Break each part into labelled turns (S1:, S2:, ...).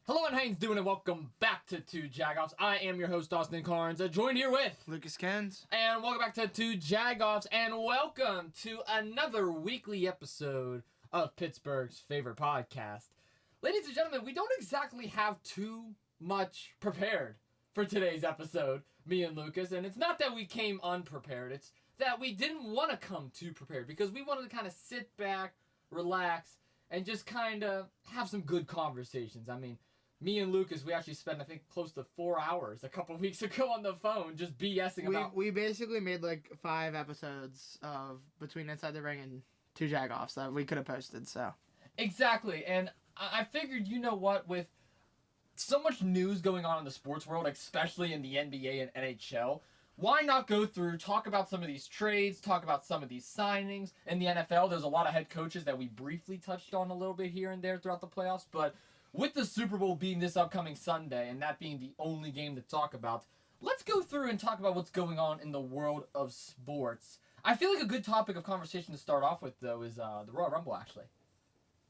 S1: Hello and how you doing and welcome back to Two Jagoffs. I am your host Austin Cairns, joined here with
S2: Lucas Cairns.
S1: And welcome back to Two Jagoffs and welcome to another weekly episode of Pittsburgh's favorite podcast. Ladies and gentlemen, we don't exactly have too much prepared for today's episode, me and Lucas, and it's not that we came unprepared, it's that we didn't want to come too prepared because we wanted to kind of sit back, relax, and just kind of have some good conversations. I mean, me and Lucas, we actually spent, I think, close to 4 hours a couple weeks ago on the phone just BSing about...
S2: We basically made like 5 episodes of Between Inside the Ring and Two Jagoffs that we could have posted, so...
S1: Exactly, and I figured, you know what, with so much news going on in the sports world, especially in the NBA and NHL, why not go through, talk about some of these trades, talk about some of these signings. In the NFL, there's a lot of head coaches that we briefly touched on a little bit here and there throughout the playoffs, but... with the Super Bowl being this upcoming Sunday and that being the only game to talk about, let's go through and talk about what's going on in the world of sports. I feel like a good topic of conversation to start off with, though, is the Royal Rumble, actually.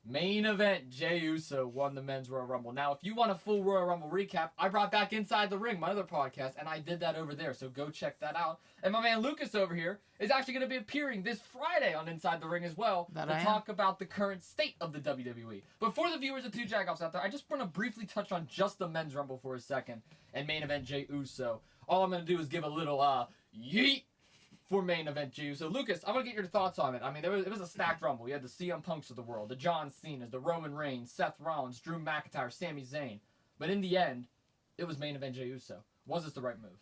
S1: Main event, Jey Uso won the Men's Royal Rumble. Now, if you want a full Royal Rumble recap, I brought back Inside the Ring, my other podcast, and I did that over there, so go check that out. And my man Lucas over here is actually going to be appearing this Friday on Inside the Ring as well to talk about the current state of the WWE. But for the viewers of Two Jagoffs out there, I just want to briefly touch on just the Men's Rumble for a second and main event Jey Uso. All I'm going to do is give a little yeet for main event Jey Uso. Lucas, I want to get your thoughts on it. I mean, it was a stacked Rumble. You had the CM Punks of the world, the John Cena's, the Roman Reigns, Seth Rollins, Drew McIntyre, Sami Zayn. But in the end, it was main event Jey Uso. Was this the right move?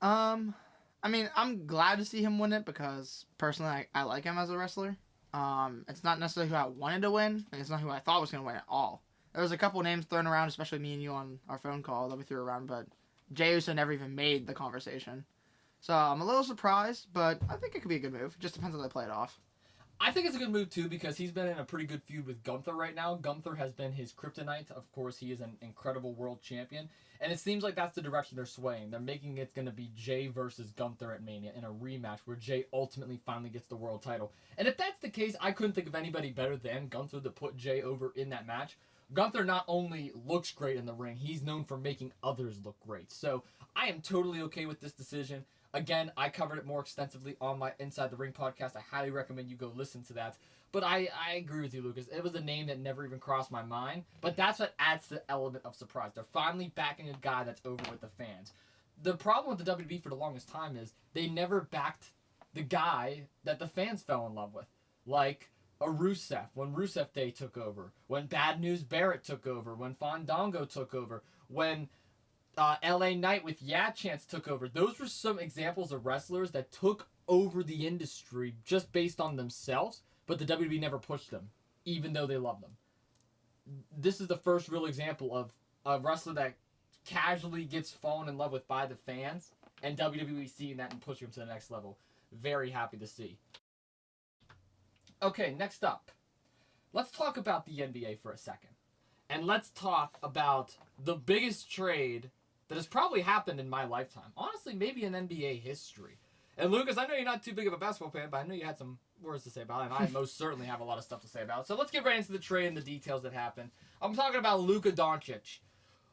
S2: I mean, I'm glad to see him win it because, personally, I like him as a wrestler. It's not necessarily who I wanted to win, and it's not who I thought was going to win at all. There was a couple names thrown around, especially me and you on our phone call that we threw around, but Jey Uso never even made the conversation. So I'm a little surprised, but I think it could be a good move. It just depends how they play it off.
S1: I think it's a good move, too, because he's been in a pretty good feud with Gunther right now. Gunther has been his kryptonite. Of course, he is an incredible world champion. And it seems like that's the direction they're swaying. They're making it going to be Jey versus Gunther at Mania in a rematch where Jey ultimately finally gets the world title. And if that's the case, I couldn't think of anybody better than Gunther to put Jey over in that match. Gunther not only looks great in the ring, he's known for making others look great. So I am totally okay with this decision. Again, I covered it more extensively on my Inside the Ring podcast. I highly recommend you go listen to that. But I agree with you, Lucas. It was a name that never even crossed my mind. But that's what adds to the element of surprise. They're finally backing a guy that's over with the fans. The problem with the WWE for the longest time is they never backed the guy that the fans fell in love with. Like a Rusev, when Rusev Day took over. When Bad News Barrett took over. When Fandango took over. When... LA Knight with Yeah Chance took over. Those were some examples of wrestlers that took over the industry just based on themselves, but the WWE never pushed them, even though they loved them. This is the first real example of a wrestler that casually gets fallen in love with by the fans, and WWE seeing that and pushing him to the next level. Very happy to see. Okay, next up. Let's talk about the NBA for a second. And let's talk about the biggest trade that has probably happened in my lifetime. Honestly, maybe in NBA history. And Lucas, I know you're not too big of a basketball fan, but I know you had some words to say about it, and I most certainly have a lot of stuff to say about it. So let's get right into the trade and the details that happened. I'm talking about Luka Doncic.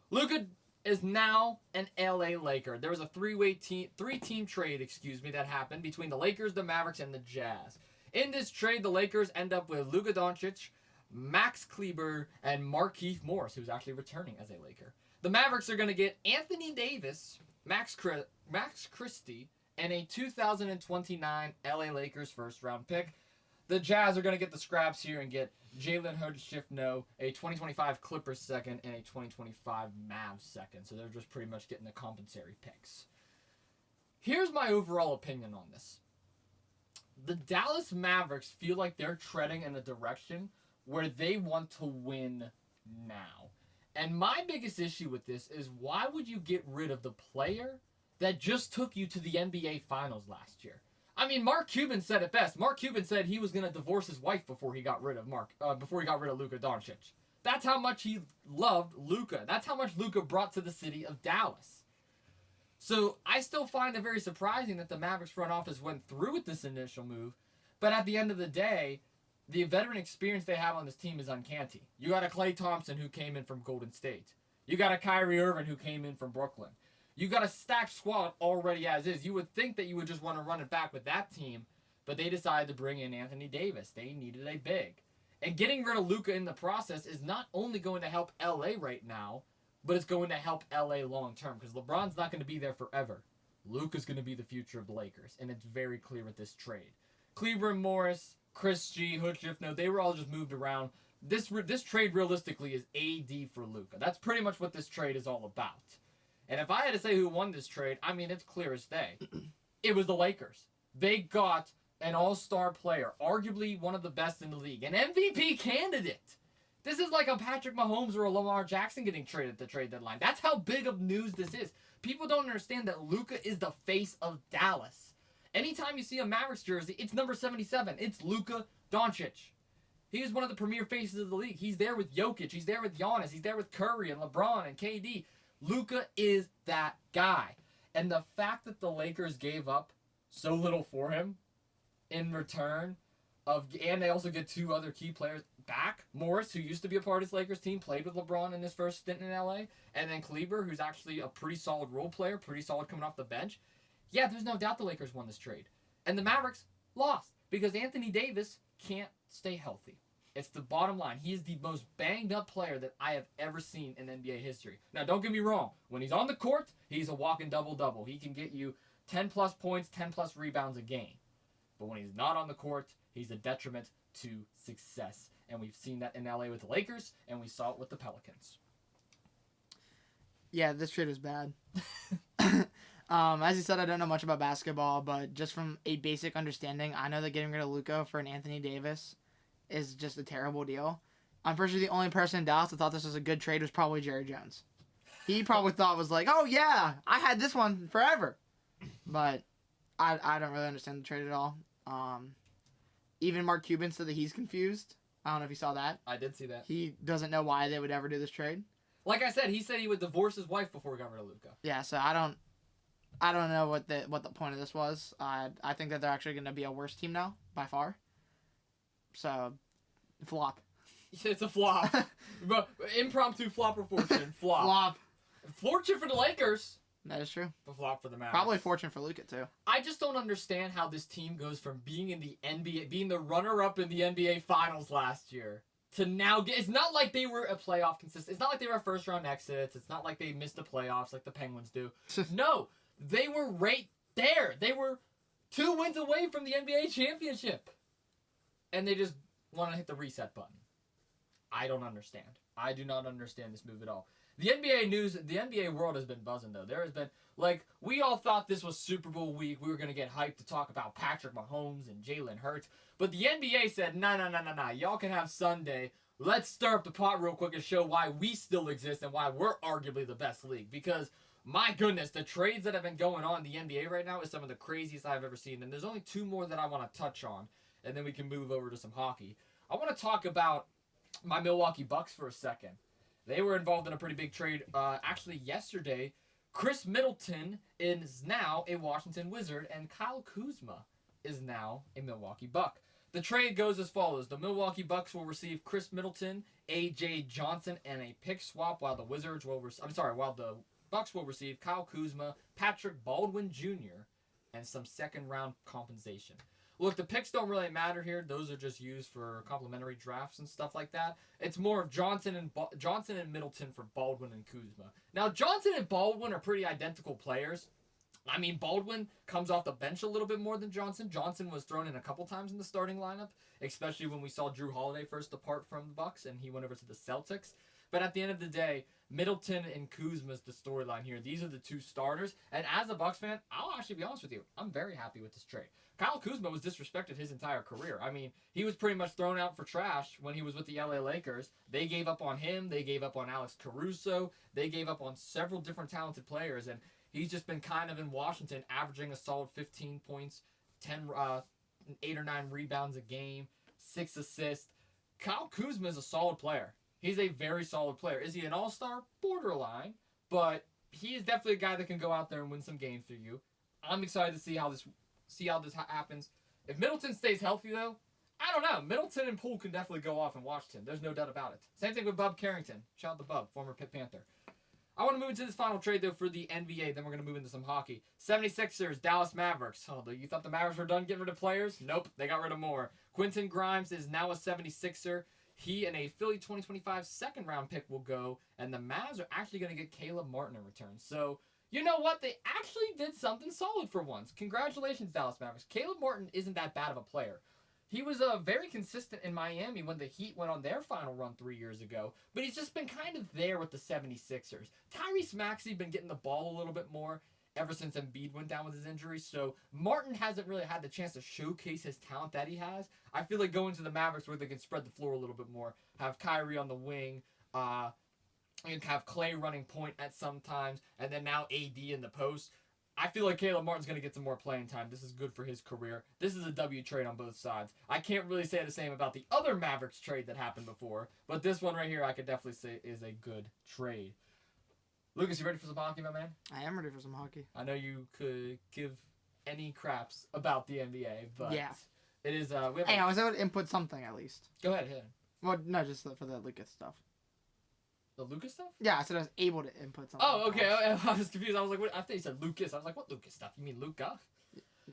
S1: Luka is now an LA Laker. There was a three-team trade, that happened between the Lakers, the Mavericks, and the Jazz. In this trade, the Lakers end up with Luka Doncic, Max Kleber, and Markieff Morris, who's actually returning as a Laker. The Mavericks are going to get Anthony Davis, Max Christie, and a 2029 LA Lakers first-round pick. The Jazz are going to get the scraps here and get Jalen Hood-Shifno, a 2025 Clippers second, and a 2025 Mavs second. So they're just pretty much getting the compensatory picks. Here's my overall opinion on this. The Dallas Mavericks feel like they're treading in a direction where they want to win now. And my biggest issue with this is why would you get rid of the player that just took you to the NBA Finals last year? I mean, Mark Cuban said it best. Mark Cuban said he was going to divorce his wife before he got rid of Luka Doncic. That's how much he loved Luka. That's how much Luka brought to the city of Dallas. So I still find it very surprising that the Mavericks front office went through with this initial move. But at the end of the day, the veteran experience they have on this team is uncanny. You got a Klay Thompson who came in from Golden State. You got a Kyrie Irving who came in from Brooklyn. You got a stacked squad already as is. You would think that you would just want to run it back with that team, but they decided to bring in Anthony Davis. They needed a big. And getting rid of Luka in the process is not only going to help LA right now, but it's going to help LA long term because LeBron's not going to be there forever. Luka's going to be the future of the Lakers, and it's very clear with this trade. Kleber and Morris, Chris G, Hood Shifno, they were all just moved around. This trade realistically is AD for Luka. That's pretty much what this trade is all about. And if I had to say who won this trade, I mean, it's clear as day. It was the Lakers. They got an all-star player, arguably one of the best in the league, an MVP candidate. This is like a Patrick Mahomes or a Lamar Jackson getting traded at the trade deadline. That's how big of news this is. People don't understand that Luka is the face of Dallas. Anytime you see a Mavericks jersey, it's number 77. It's Luka Doncic. He is one of the premier faces of the league. He's there with Jokic. He's there with Giannis. He's there with Curry and LeBron and KD. Luka is that guy. And the fact that the Lakers gave up so little for him in return and they also get two other key players back. Morris, who used to be a part of this Lakers team, played with LeBron in his first stint in LA. And then Kleber, who's actually a pretty solid role player, pretty solid coming off the bench. Yeah, there's no doubt the Lakers won this trade. And the Mavericks lost because Anthony Davis can't stay healthy. It's the bottom line. He is the most banged up player that I have ever seen in NBA history. Now, don't get me wrong. When he's on the court, he's a walking double-double. He can get you 10-plus points, 10-plus rebounds a game. But when he's not on the court, he's a detriment to success. And we've seen that in LA with the Lakers, and we saw it with the Pelicans.
S2: Yeah, this trade was bad. As you said, I don't know much about basketball, but just from a basic understanding, I know that getting rid of Luka for an Anthony Davis is just a terrible deal. I'm pretty sure the only person in Dallas that thought this was a good trade was probably Jerry Jones. He probably thought was like, oh yeah, I had this one forever. But I don't really understand the trade at all. Even Mark Cuban said that he's confused. I don't know if you saw that.
S1: I did see that.
S2: He doesn't know why they would ever do this trade.
S1: Like I said, he said he would divorce his wife before he got rid of Luka.
S2: Yeah, so I don't know what the point of this was. I think that they're actually going to be a worse team now, by far. So, flop.
S1: It's a flop. Impromptu flop or fortune. Flop.
S2: Flop.
S1: Fortune for the Lakers.
S2: That is true.
S1: But flop for the Mavericks.
S2: Probably fortune for Luka, too.
S1: I just don't understand how this team goes from being in the NBA, being the runner-up in the NBA Finals last year, to now get... It's not like they were a playoff consistent. It's not like they were first-round exits. It's not like they missed the playoffs like the Penguins do. No. They were right there. They were 2 wins away from the NBA championship. And they just want to hit the reset button. I don't understand. I do not understand this move at all. The NBA news, the NBA world has been buzzing, though. There has been, we all thought this was Super Bowl week. We were going to get hyped to talk about Patrick Mahomes and Jalen Hurts. But the NBA said, no. Y'all can have Sunday. Let's stir up the pot real quick and show why we still exist and why we're arguably the best league. Because, my goodness, the trades that have been going on in the NBA right now is some of the craziest I've ever seen. And there's only 2 more that I want to touch on. And then we can move over to some hockey. I want to talk about my Milwaukee Bucks for a second. They were involved in a pretty big trade. Actually, yesterday, Chris Middleton is now a Washington Wizard, and Kyle Kuzma is now a Milwaukee Buck. The trade goes as follows. The Milwaukee Bucks will receive Chris Middleton, A.J. Johnson, and a pick swap, while the Bucks will receive Kyle Kuzma, Patrick Baldwin Jr., and some second-round compensation. Look, the picks don't really matter here. Those are just used for complimentary drafts and stuff like that. It's more of Johnson and Middleton for Baldwin and Kuzma. Now, Johnson and Baldwin are pretty identical players. I mean, Baldwin comes off the bench a little bit more than Johnson. Johnson was thrown in a couple times in the starting lineup, especially when we saw Drew Holiday first depart from the Bucks and he went over to the Celtics. But at the end of the day, Middleton and Kuzma is the storyline here. These are the 2 starters. And as a Bucks fan, I'll actually be honest with you. I'm very happy with this trade. Kyle Kuzma was disrespected his entire career. I mean, he was pretty much thrown out for trash when he was with the LA Lakers. They gave up on him. They gave up on Alex Caruso. They gave up on several different talented players. And he's just been kind of in Washington, averaging a solid 15 points, 8 or 9 rebounds a game, 6 assists. Kyle Kuzma is a solid player. He's a very solid player. Is he an all-star? Borderline. But he is definitely a guy that can go out there and win some games for you. I'm excited to see how this happens. If Middleton stays healthy, though, I don't know. Middleton and Poole can definitely go off in Washington. There's no doubt about it. Same thing with Bub Carrington. Shout out to Bub, former Pitt Panther. I want to move into this final trade, though, for the NBA. Then we're going to move into some hockey. 76ers, Dallas Mavericks. Oh, you thought the Mavericks were done getting rid of players? Nope, they got rid of more. Quentin Grimes is now a 76er. He and a Philly 2025 second-round pick will go, and the Mavs are actually going to get Caleb Martin in return. So, you know what? They actually did something solid for once. Congratulations, Dallas Mavericks. Caleb Martin isn't that bad of a player. He was very consistent in Miami when the Heat went on their final run 3 years ago, but he's just been kind of there with the 76ers. Tyrese Maxey been getting the ball a little bit more ever since Embiid went down with his injury, so Martin hasn't really had the chance to showcase his talent that he has. I feel like going to the Mavericks where they can spread the floor a little bit more, have Kyrie on the wing, and have Clay running point at some times, and then now AD in the post. I feel like Caleb Martin's going to get some more playing time. This is good for his career. This is a W trade on both sides. I can't really say the same about the other Mavericks trade that happened before, but this one right here I could definitely say is a good trade. Lucas, you ready for some hockey, my man?
S2: I am ready for some hockey.
S1: I know you could give any craps about the NBA, but
S2: yeah.
S1: It is...
S2: I was able to input something at least.
S1: Go ahead.
S2: Well, no, just for the Lucas stuff.
S1: The Lucas stuff?
S2: Yeah, I said I was able to input something.
S1: Oh, okay. I was confused. I was like, what? I thought you said Lucas. I was like, what Lucas stuff? You mean Luka?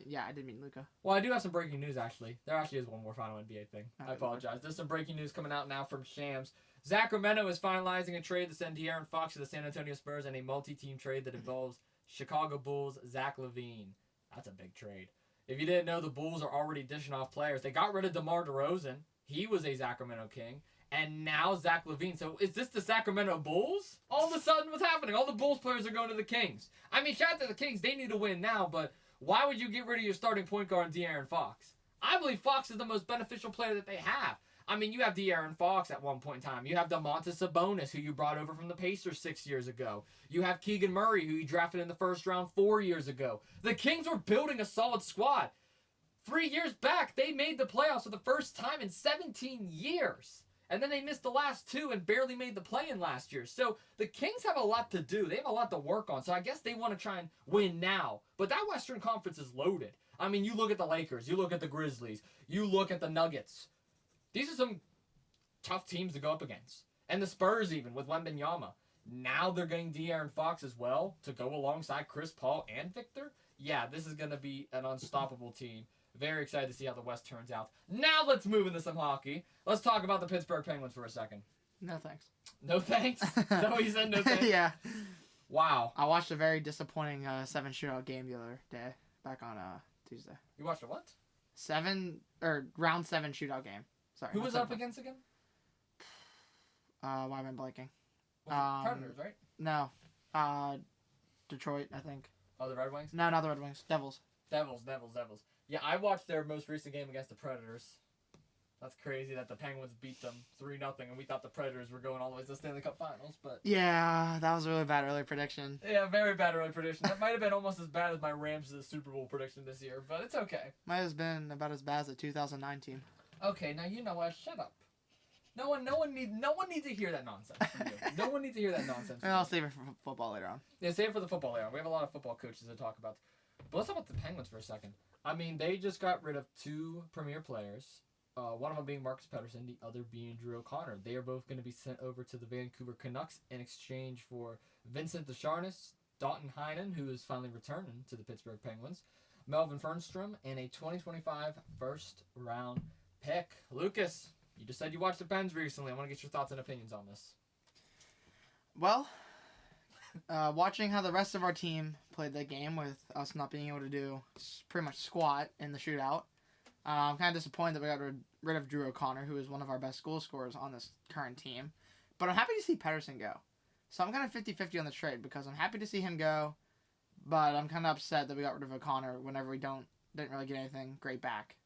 S2: Yeah, I did mean Luka.
S1: Well, I do have some breaking news, actually. There actually is one more final NBA thing. I apologize. There's some breaking news coming out now from Shams. Sacramento is finalizing a trade to send De'Aaron Fox to the San Antonio Spurs and a multi-team trade that involves Chicago Bulls' Zach LaVine. That's a big trade. If you didn't know, the Bulls are already dishing off players. They got rid of DeMar DeRozan. He was a Sacramento King. And now Zach LaVine. So is this the Sacramento Bulls? All of a sudden, what's happening? All the Bulls players are going to the Kings. I mean, shout out to the Kings. They need to win now, but why would you get rid of your starting point guard, De'Aaron Fox? I believe Fox is the most beneficial player that they have. I mean, you have De'Aaron Fox at one point in time. You have Domantas Sabonis, who you brought over from the Pacers 6 years ago. You have Keegan Murray, who you drafted in the first round 4 years ago. The Kings were building a solid squad. 3 years back, they made the playoffs for the first time in 17 years. And then they missed the last 2 and barely made the play-in last year. So the Kings have a lot to do. They have a lot to work on. So I guess they want to try and win now. But that Western Conference is loaded. I mean, you look at the Lakers. You look at the Grizzlies. You look at the Nuggets. These are some tough teams to go up against. And the Spurs even with Wembanyama. Now they're getting De'Aaron Fox as well to go alongside Chris Paul and Victor. Yeah, this is going to be an unstoppable team. Very excited to see how the West turns out. Now let's move into some hockey. Let's talk about the Pittsburgh Penguins for a second.
S2: No thanks.
S1: No thanks? Is that what you said? No thanks?
S2: Yeah.
S1: Wow.
S2: I watched a very disappointing 7 shootout game the other day, back on Tuesday.
S1: You watched a what?
S2: Round 7 shootout game. Sorry.
S1: Who was up against again?
S2: Why am I blanking?
S1: Predators, right?
S2: No. Detroit, I think.
S1: Oh, the Red Wings?
S2: No, not the Red Wings. Devils.
S1: Devils. Yeah, I watched their most recent game against the Predators. That's crazy that the Penguins beat them 3-0, and we thought the Predators were going all the way to the Stanley Cup Finals, but...
S2: Yeah, that was a really bad early prediction.
S1: Yeah, very bad early prediction. That might have been almost as bad as my Rams' Super Bowl prediction this year, but it's okay.
S2: Might have been about as bad as the 2009 team.
S1: Okay, now you know what? Shut up. No one needs to hear that nonsense from you. No one needs to hear that nonsense.
S2: I'll save it for football later on.
S1: Yeah, save it for the football later on. We have a lot of football coaches to talk about. But let's talk about the Penguins for a second. I mean, they just got rid of 2 premier players. One of them being Marcus Pettersson, the other being Drew O'Connor. They are both going to be sent over to the Vancouver Canucks in exchange for Vincent Descharnes, Dalton Heinen, who is finally returning to the Pittsburgh Penguins, Melvin Fernstrom, and a 2025 first-round pick. Lucas, you just said you watched the Pens recently. I want to get your thoughts and opinions on this.
S2: Well, watching how the rest of our team played that game with us not being able to do pretty much squat in the shootout, I'm kind of disappointed that we got rid of Drew O'Connor, who is one of our best goal scorers on this current team. But I'm happy to see Pettersson go. So I'm kind of 50-50 on the trade because I'm happy to see him go, but I'm kind of upset that we got rid of O'Connor whenever we didn't really get anything great back,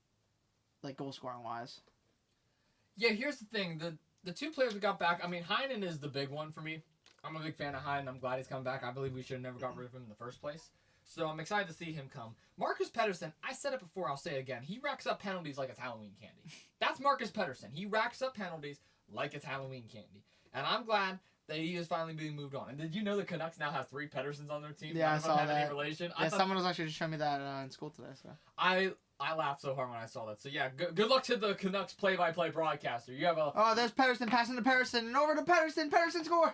S2: like goal scoring wise.
S1: Yeah, here's the thing. The 2 players we got back, I mean, Heinen is the big one for me. I'm a big fan of Heinen. I'm glad he's coming back. I believe we should have never got rid of him in the first place. So I'm excited to see him come. Marcus Pettersson, I said it before, I'll say it again. He racks up penalties like it's Halloween candy. That's Marcus Pettersson. He racks up penalties like it's Halloween candy. And I'm glad that he is finally being moved on. And did you know the Canucks now have 3 Petterssons on their team?
S2: Yeah, I saw that.
S1: Any relation?
S2: Yeah, someone was actually just showing me that in school today. So
S1: I laughed so hard when I saw that. So yeah, good luck to the Canucks play-by-play broadcaster. You have a...
S2: Oh, there's Pettersson passing to Pettersson and over to Pettersson. Pettersson scores.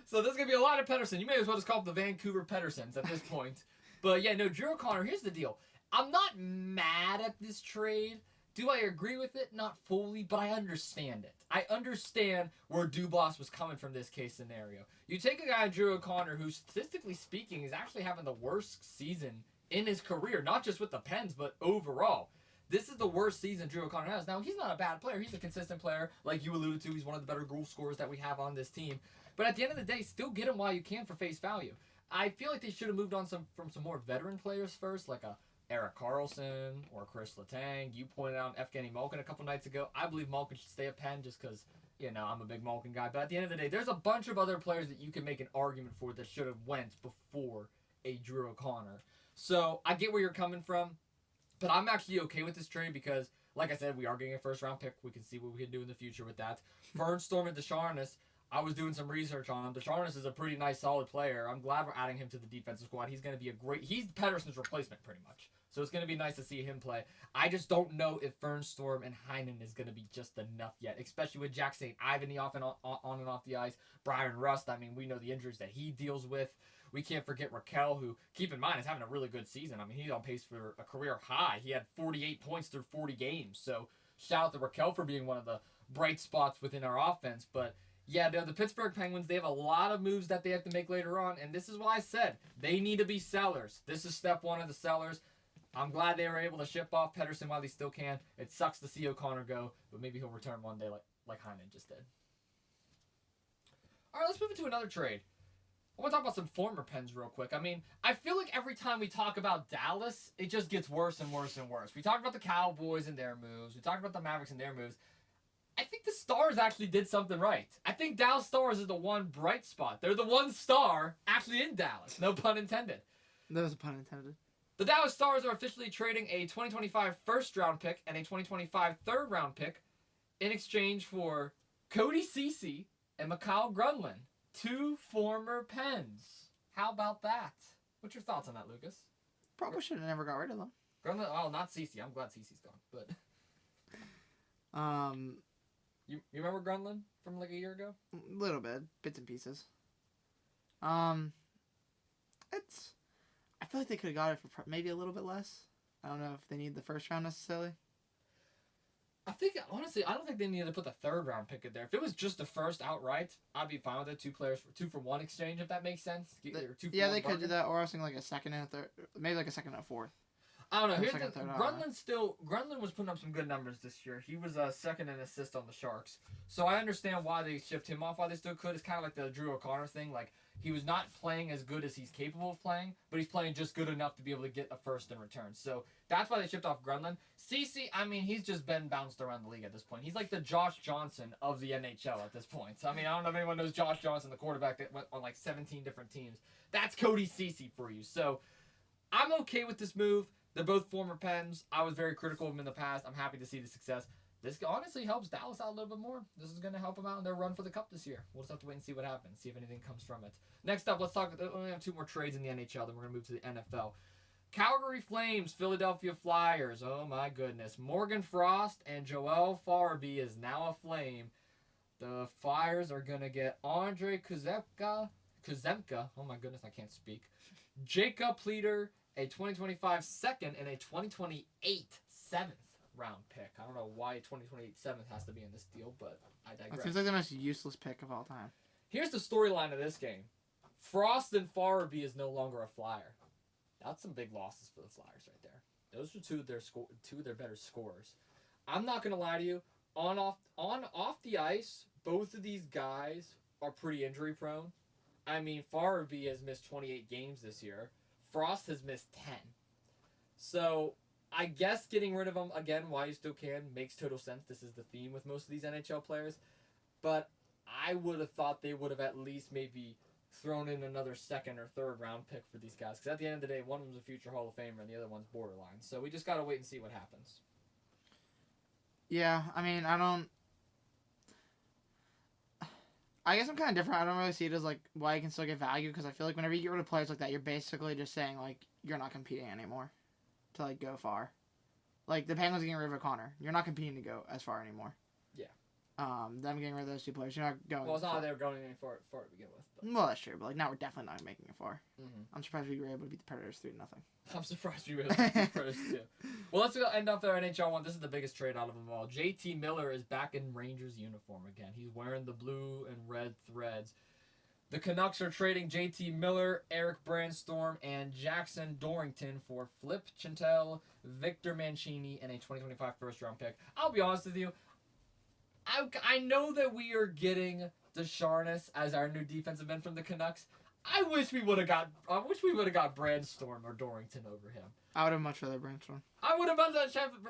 S1: So there's going to be a lot of Pettersson. You may as well just call them the Vancouver Petterssons at this point. But yeah, no, Drew O'Connor, here's the deal. I'm not mad at this trade. Do I agree with it? Not fully, but I understand it. I understand where Dubois was coming from this case scenario. You take a guy, Drew O'Connor, who statistically speaking is actually having the worst season in his career, not just with the Pens, but overall. This is the worst season Drew O'Connor has. Now, he's not a bad player. He's a consistent player. Like you alluded to, he's one of the better goal scorers that we have on this team. But at the end of the day, still get him while you can for face value. I feel like they should have moved on from some more veteran players first, like a Erik Karlsson or Chris Letang. You pointed out Evgeny Malkin a couple nights ago. I believe Malkin should stay a Penn just because, I'm a big Malkin guy. But at the end of the day, there's a bunch of other players that you can make an argument for that should have went before a Drew O'Connor. So I get where you're coming from, but I'm actually okay with this trade because, like I said, we are getting a first-round pick. We can see what we can do in the future with that. Fernstorm and Desharnais, I was doing some research on him. Desharnais is a pretty nice, solid player. I'm glad we're adding him to the defensive squad. He's going to be he's Pettersson's replacement pretty much. So it's going to be nice to see him play. I just don't know if Fernstorm and Heinen is going to be just enough yet, especially with Jack St. Ivan on and off the ice. Brian Rust, we know the injuries that he deals with. We can't forget Raquel, who, keep in mind, is having a really good season. He's on pace for a career high. He had 48 points through 40 games. So shout out to Raquel for being one of the bright spots within our offense. But yeah, the Pittsburgh Penguins, they have a lot of moves that they have to make later on. And this is why I said they need to be sellers. This is step one of the sellers. I'm glad they were able to ship off Pettersson while they still can. It sucks to see O'Connor go, but maybe he'll return one day like Heinen just did. All right, let's move into another trade. I want to talk about some former Pens real quick. I feel like every time we talk about Dallas, it just gets worse and worse and worse. We talked about the Cowboys and their moves. We talked about the Mavericks and their moves. I think the Stars actually did something right. I think Dallas Stars is the one bright spot. They're the one star actually in Dallas. No pun intended.
S2: There was a pun intended.
S1: The Dallas Stars are officially trading a 2025 first-round pick and a 2025 third-round pick in exchange for Cody Ceci and Mikhail Grunlund, two former Pens. How about that? What's your thoughts on that, Lucas?
S2: Probably should have never got rid of them.
S1: Grunlund, not Ceci. I'm glad Ceci's gone. But you remember Grunlund from like a year ago?
S2: A little bit, bits and pieces. I feel like they could have got it for maybe a little bit less. I don't know if they need the first round necessarily.
S1: Honestly, I don't think they needed to put the third round pick in there. If it was just the first outright, I'd be fine with it. 2 for 1 exchange, if that makes sense.
S2: They could do that, or I was thinking like a second and a third, maybe like a second and a fourth.
S1: I don't know. Grunlund was putting up some good numbers this year. He was second in assist on the Sharks. So I understand why they shipped him off while they still could. It's kind of like the Drew O'Connor thing. Like, he was not playing as good as he's capable of playing, but he's playing just good enough to be able to get a first in return. So that's why they shipped off Grunlund. Ceci, he's just been bounced around the league at this point. He's like the Josh Johnson of the NHL at this point. I don't know if anyone knows Josh Johnson, the quarterback that went on like 17 different teams. That's Cody Ceci for you. So I'm okay with this move. They're both former Pens. I was very critical of them in the past. I'm happy to see the success. This honestly helps Dallas out a little bit more. This is going to help them out in their run for the Cup this year. We'll just have to wait and see what happens, see if anything comes from it. Next up, let's talk. We only have 2 more trades in the NHL, then we're going to move to the NFL. Calgary Flames, Philadelphia Flyers. Oh my goodness. Morgan Frost and Joel Farabee is now a Flame. The Flyers are going to get Andre Kuzemka. Oh my goodness, I can't speak. Jacob Pleater, a 2025 second, and a 2028 seventh round pick. I don't know why 2028 seventh has to be in this deal, but I digress.
S2: It seems like the most useless pick of all time.
S1: Here's the storyline of this game. Frost and Farabee is no longer a Flyer. That's some big losses for the Flyers right there. Those are two of their better scorers. I'm not gonna lie to you. On off the ice, both of these guys are pretty injury prone. Farabee has missed 28 games this year. Frost has missed 10. So I guess getting rid of him again while you still can makes total sense. This is the theme with most of these NHL players. But I would have thought they would have at least maybe thrown in another second or third round pick for these guys. Because at the end of the day, one of them's a future Hall of Famer and the other one's borderline. So we just got to wait and see what happens.
S2: Yeah, I guess I'm kind of different. I don't really see it as like why you can still get value, because I feel like whenever you get rid of players like that, you're basically just saying like you're not competing anymore. to like go far. Like the Penguins getting rid of O'Connor, you're not competing to go as far anymore.
S1: Yeah.
S2: Them getting rid of those two players, you're not going.
S1: Well, it's not like they were going any far to begin with. But.
S2: Well, that's true, but like now we're definitely not making it far.
S1: Mm-hmm.
S2: I'm surprised we were able to beat the Predators 3-0.
S1: I'm surprised we were able to beat the Predators too. Well, let's end off our NHL one. This is the biggest trade out of them all. JT Miller is back in Rangers uniform again. He's wearing the blue and red threads. The Canucks are trading JT Miller, Eric Brandstorm, and Jackson Dorrington for Flip Chantel, Victor Mancini, and a 2025 first-round pick. I'll be honest with you. I know that we are getting Desharnais as our new defensive end from the Canucks. I wish we would have got Brandstorm or Dorrington over him.
S2: I would have much rather Brandstorm.
S1: I would have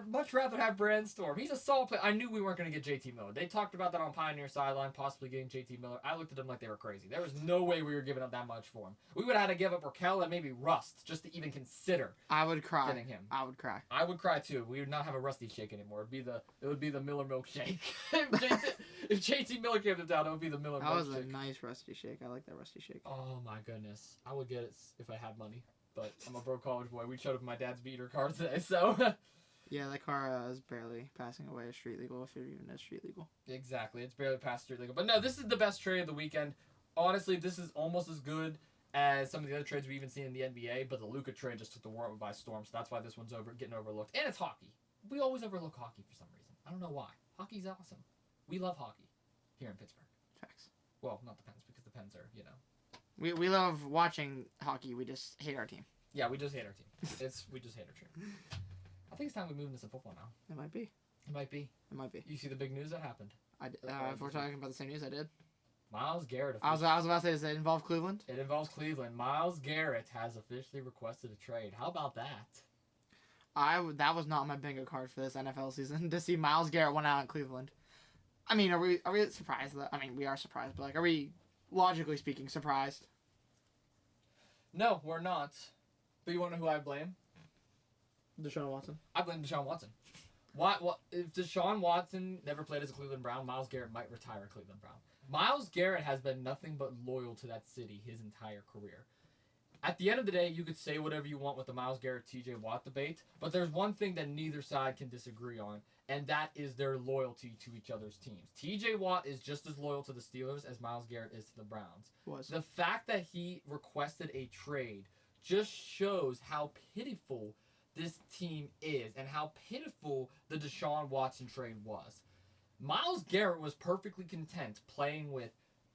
S1: much rather have Brandstorm. He's a solid player. I knew we weren't going to get JT Miller. They talked about that on Pioneer Sideline, possibly getting JT Miller. I looked at them like they were crazy. There was no way we were giving up that much for him. We would have had to give up Raquel and maybe Rust just to even consider.
S2: I would cry.
S1: Getting him.
S2: I would cry.
S1: I would cry too. We would not have a Rusty shake anymore. It would be the Miller milkshake. if JT Miller came to town, it would be the Miller milkshake.
S2: That was a nice Rusty shake. I like that Rusty shake.
S1: Oh my goodness. I would get it if I had money. But I'm a broke college boy. We showed up in my dad's beater car today, so...
S2: Yeah, that car is barely passing away as street legal, if it even is street legal.
S1: Exactly. It's barely past street legal. But no, this is the best trade of the weekend. Honestly, this is almost as good as some of the other trades we've even seen in the NBA, but the Luka trade just took the world by storm, so that's why this one's getting overlooked. And it's hockey. We always overlook hockey for some reason. I don't know why. Hockey's awesome. We love hockey here in Pittsburgh.
S2: Facts.
S1: Well, not the Pens, because the Pens are,
S2: We love watching hockey. We just hate our team.
S1: Yeah, we just hate our team. We just hate our team. I think it's time we move into some football now.
S2: It might be.
S1: It might be.
S2: It might be.
S1: You see the big news that happened?
S2: If we're talking about the same news, I did.
S1: Myles Garrett.
S2: I was about to say, does it involve Cleveland?
S1: It involves Cleveland. Myles Garrett has officially requested a trade. How about that?
S2: That was not my bingo card for this NFL season to see Myles Garrett went out in Cleveland. I mean, are we surprised? I mean, we are surprised, but like, are we logically speaking surprised?
S1: No, we're not. But you want to know who I blame?
S2: Deshaun Watson.
S1: I blame Deshaun Watson. What if Deshaun Watson never played as a Cleveland Brown, Myles Garrett might retire a Cleveland Brown. Myles Garrett has been nothing but loyal to that city his entire career. At the end of the day, you could say whatever you want with the Myles Garrett TJ Watt debate, but there's one thing that neither side can disagree on, and that is their loyalty to each other's teams. TJ Watt is just as loyal to the Steelers as Myles Garrett is to the Browns. The fact that he requested a trade just shows how pitiful this team is and how pitiful the Deshaun Watson trade was. Myles Garrett was perfectly content playing with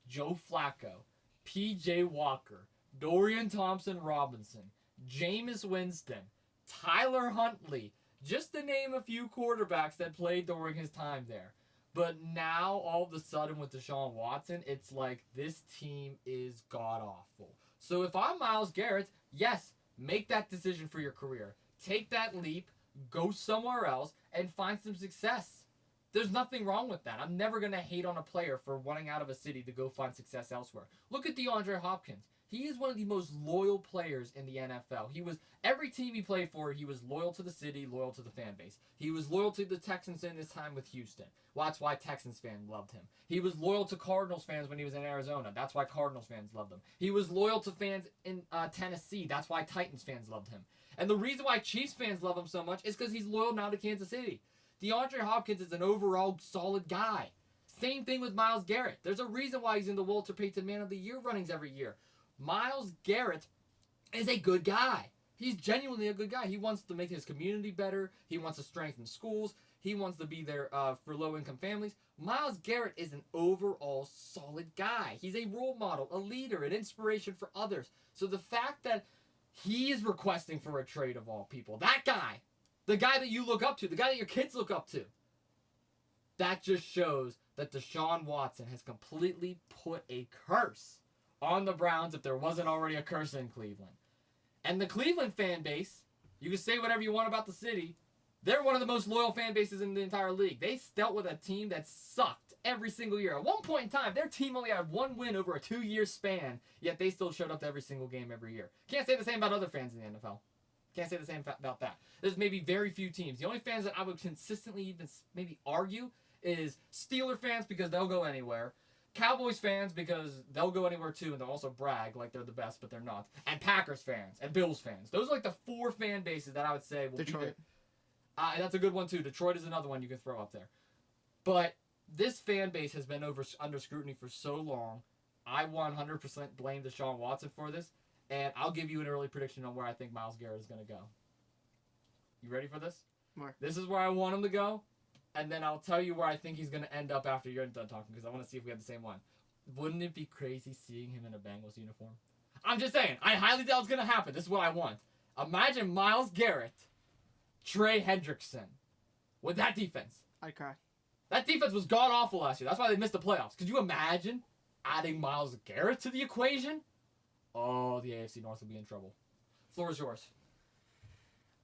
S1: Joe Flacco, P.J. Walker, Dorian Thompson-Robinson, Jameis Winston, Tyler Huntley, just to name a few quarterbacks that played during his time there. But now, all of a sudden, with Deshaun Watson, it's like this team is god-awful. So if I'm Myles Garrett, yes, make that decision for your career. Take that leap, go somewhere else, and find some success. There's nothing wrong with that. I'm never going to hate on a player for wanting out of a city to go find success elsewhere. Look at DeAndre Hopkins. He is one of the most loyal players in the NFL. Every team he played for, he was loyal to the city, loyal to the fan base. He was loyal to the Texans in his time with Houston. Well, that's why Texans fans loved him. He was loyal to Cardinals fans when he was in Arizona. That's why Cardinals fans loved him. He was loyal to fans in Tennessee. That's why Titans fans loved him. And the reason why Chiefs fans love him so much is because he's loyal now to Kansas City. DeAndre Hopkins is an overall solid guy. Same thing with Myles Garrett. There's a reason why he's in the Walter Payton Man of the Year runnings every year. Myles Garrett is a good guy. He's genuinely a good guy. He wants to make his community better. He wants to strengthen schools. He wants to be there for low-income families. Myles Garrett is an overall solid guy. He's a role model, a leader, an inspiration for others. So the fact that he is requesting for a trade of all people, that guy, the guy that you look up to, the guy that your kids look up to, that just shows that Deshaun Watson has completely put a curse on the Browns if there wasn't already a curse in Cleveland. And the Cleveland fan base, you can say whatever you want about the city, they're one of the most loyal fan bases in the entire league. They dealt with a team that sucked every single year. At one point in time, their team only had one win over a 2-year span, yet they still showed up to every single game every year. Can't say the same about other fans in the NFL. Can't say the same about that. There's maybe very few teams. The only fans that I would consistently even maybe argue is Steeler fans because they'll go anywhere. Cowboys fans, because they'll go anywhere too, and they'll also brag like they're the best, but they're not. And Packers fans and Bills fans. Those are like the 4 fan bases that I would say will
S2: Detroit.
S1: be there. That's a good one too. Detroit is another one you can throw up there. But this fan base has been under scrutiny for so long. I 100% blame Deshaun Watson for this, and I'll give you an early prediction on where I think Myles Garrett is going to go. You ready for this?
S2: Where?
S1: This is where I want him to go, and then I'll tell you where I think he's going to end up after you're done talking, because I want to see if we have the same one. Wouldn't it be crazy seeing him in a Bengals uniform? I'm just saying. I highly doubt it's going to happen. This is what I want. Imagine Myles Garrett, Trey Hendrickson, with that defense.
S2: I'd cry.
S1: That defense was god-awful last year. That's why they missed the playoffs. Could you imagine adding Myles Garrett to the equation? Oh, the AFC North will be in trouble. Floor is yours.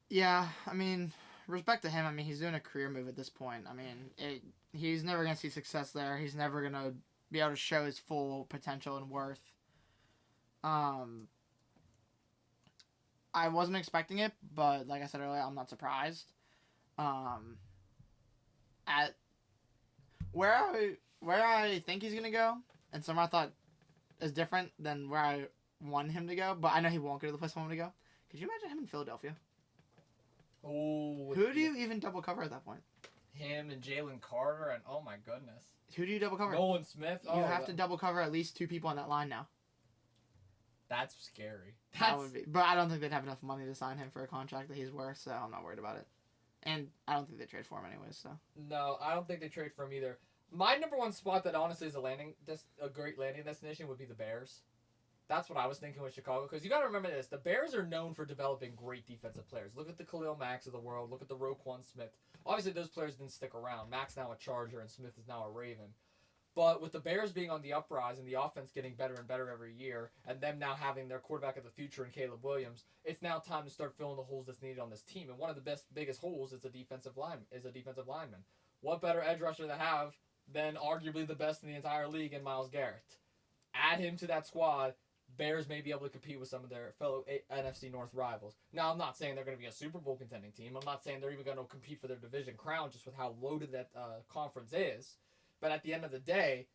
S2: Yeah, I mean, respect to him. I mean, he's doing a career move at this point. I mean, he's never going to see success there. He's never going to be able to show his full potential and worth. I wasn't expecting it, but like I said earlier, I'm not surprised. At where I think he's going to go, and somewhere I thought is different than where I want him to go, but I know he won't go to the place I want him to go. Could you imagine him in Philadelphia?
S1: Oh,
S2: Who do you even double cover at that point?
S1: Him and Jalen Carter, and oh my goodness.
S2: Who do you double cover?
S1: Nolan Smith.
S2: You have to double cover at least 2 people on that line now.
S1: That's scary.
S2: That would be, but I don't think they'd have enough money to sign him for a contract that he's worth, so I'm not worried about it. And I don't think they trade for him anyways, so.
S1: No, I don't think they trade for him either. My number one spot that honestly is a great landing destination would be the Bears. That's what I was thinking with Chicago, because you got to remember this. The Bears are known for developing great defensive players. Look at the Khalil Macks of the world. Look at the Roquan Smith. Obviously, those players didn't stick around. Mack's now a Charger, and Smith is now a Raven. But with the Bears being on the uprise and the offense getting better and better every year, and them now having their quarterback of the future in Caleb Williams, it's now time to start filling the holes that's needed on this team. And one of the biggest holes is a defensive lineman. What better edge rusher to have than arguably the best in the entire league in Myles Garrett? Add him to that squad. Bears may be able to compete with some of their fellow NFC North rivals. Now, I'm not saying they're going to be a Super Bowl contending team. I'm not saying they're even going to compete for their division crown just with how loaded that conference is. But at the end of the day,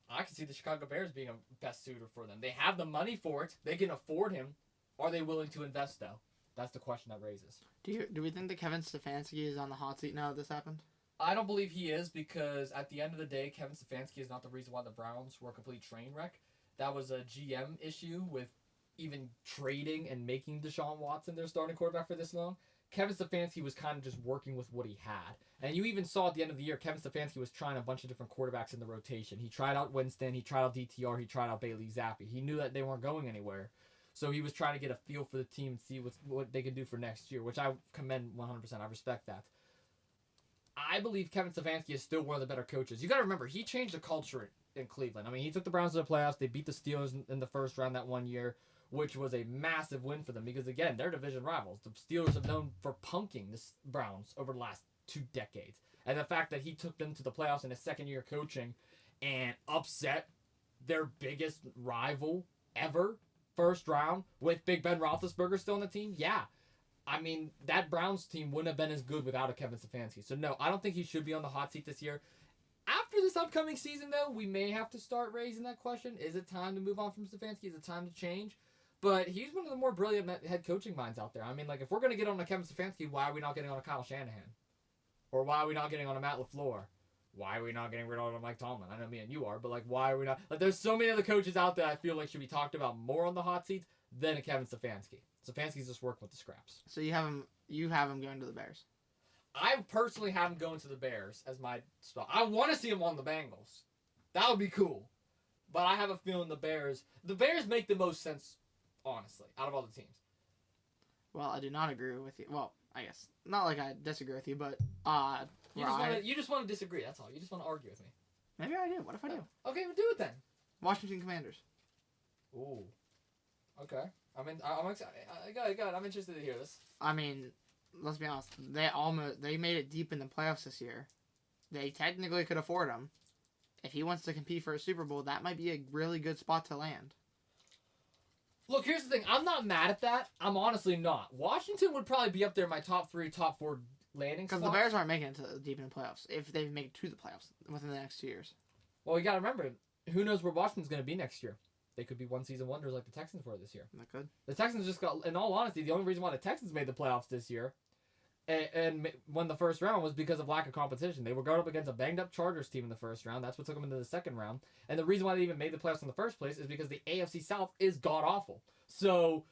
S1: I can see the Chicago Bears being a best suitor for them. They have the money for it. They can afford him. Are they willing to invest, though? That's the question that raises.
S2: Do we think that Kevin Stefanski is on the hot seat now that this happened?
S1: I don't believe he is, because at the end of the day, Kevin Stefanski is not the reason why the Browns were a complete train wreck. That was a GM issue with even trading and making Deshaun Watson their starting quarterback for this long. Kevin Stefanski was kind of just working with what he had. And you even saw at the end of the year, Kevin Stefanski was trying a bunch of different quarterbacks in the rotation. He tried out Winston, he tried out DTR, he tried out Bailey Zappi. He knew that they weren't going anywhere. So he was trying to get a feel for the team and see what they could do for next year, which I commend 100%. I respect that. I believe Kevin Stefanski is still one of the better coaches. You got to remember, he changed the culture in Cleveland. I mean, he took the Browns to the playoffs. They beat the Steelers in the first round that one year, which was a massive win for them because, again, they're division rivals. The Steelers have known for punking the Browns over the last 2 decades. And the fact that he took them to the playoffs in his second year coaching and upset their biggest rival ever, first round, with Big Ben Roethlisberger still on the team, yeah. I mean, that Browns team wouldn't have been as good without a Kevin Stefanski. So, no, I don't think he should be on the hot seat this year. After this upcoming season, though, we may have to start raising that question. Is it time to move on from Stefanski? Is it time to change? But he's one of the more brilliant head coaching minds out there. I mean, like, if we're going to get on a Kevin Stefanski, why are we not getting on a Kyle Shanahan? Or why are we not getting on a Matt LaFleur? Why are we not getting rid of a Mike Tomlin? I know me and you are, but, like, why are we not? Like, there's so many other coaches out there I feel like should be talked about more on the hot seats than a Kevin Stefanski. Stefanski's just working with the scraps.
S2: So you have him going to the Bears.
S1: I personally have him going to the Bears as my spot. I want to see him on the Bengals. That would be cool. But I have a feeling the Bears make the most sense, honestly, out of all the teams.
S2: Well, I do not agree with you. Well, I guess not like I disagree with you, but
S1: you just want to disagree. That's all. You just want to argue with me.
S2: Maybe I do. What if I do?
S1: Okay, we'll do it then.
S2: Washington Commanders.
S1: Ooh. Okay. I'm excited. I'm interested to hear this.
S2: I mean, let's be honest. They made it deep in the playoffs this year. They technically could afford him. If he wants to compete for a Super Bowl, that might be a really good spot to land.
S1: Look, here's the thing. I'm not mad at that. I'm honestly not. Washington would probably be up there in my top 3, top 4 landing spots.
S2: Because the Bears aren't making it to deep in the playoffs if they make it to the playoffs within the next 2 years.
S1: Well, you got to remember, who knows where Washington's going to be next year? They could be one-season wonders like the Texans were this year.
S2: That could.
S1: The Texans just got, in all honesty, the only reason why the Texans made the playoffs this year and won the first round was because of lack of competition. They were going up against a banged-up Chargers team in the first round. That's what took them into the second round. And the reason why they even made the playoffs in the first place is because the AFC South is god-awful. So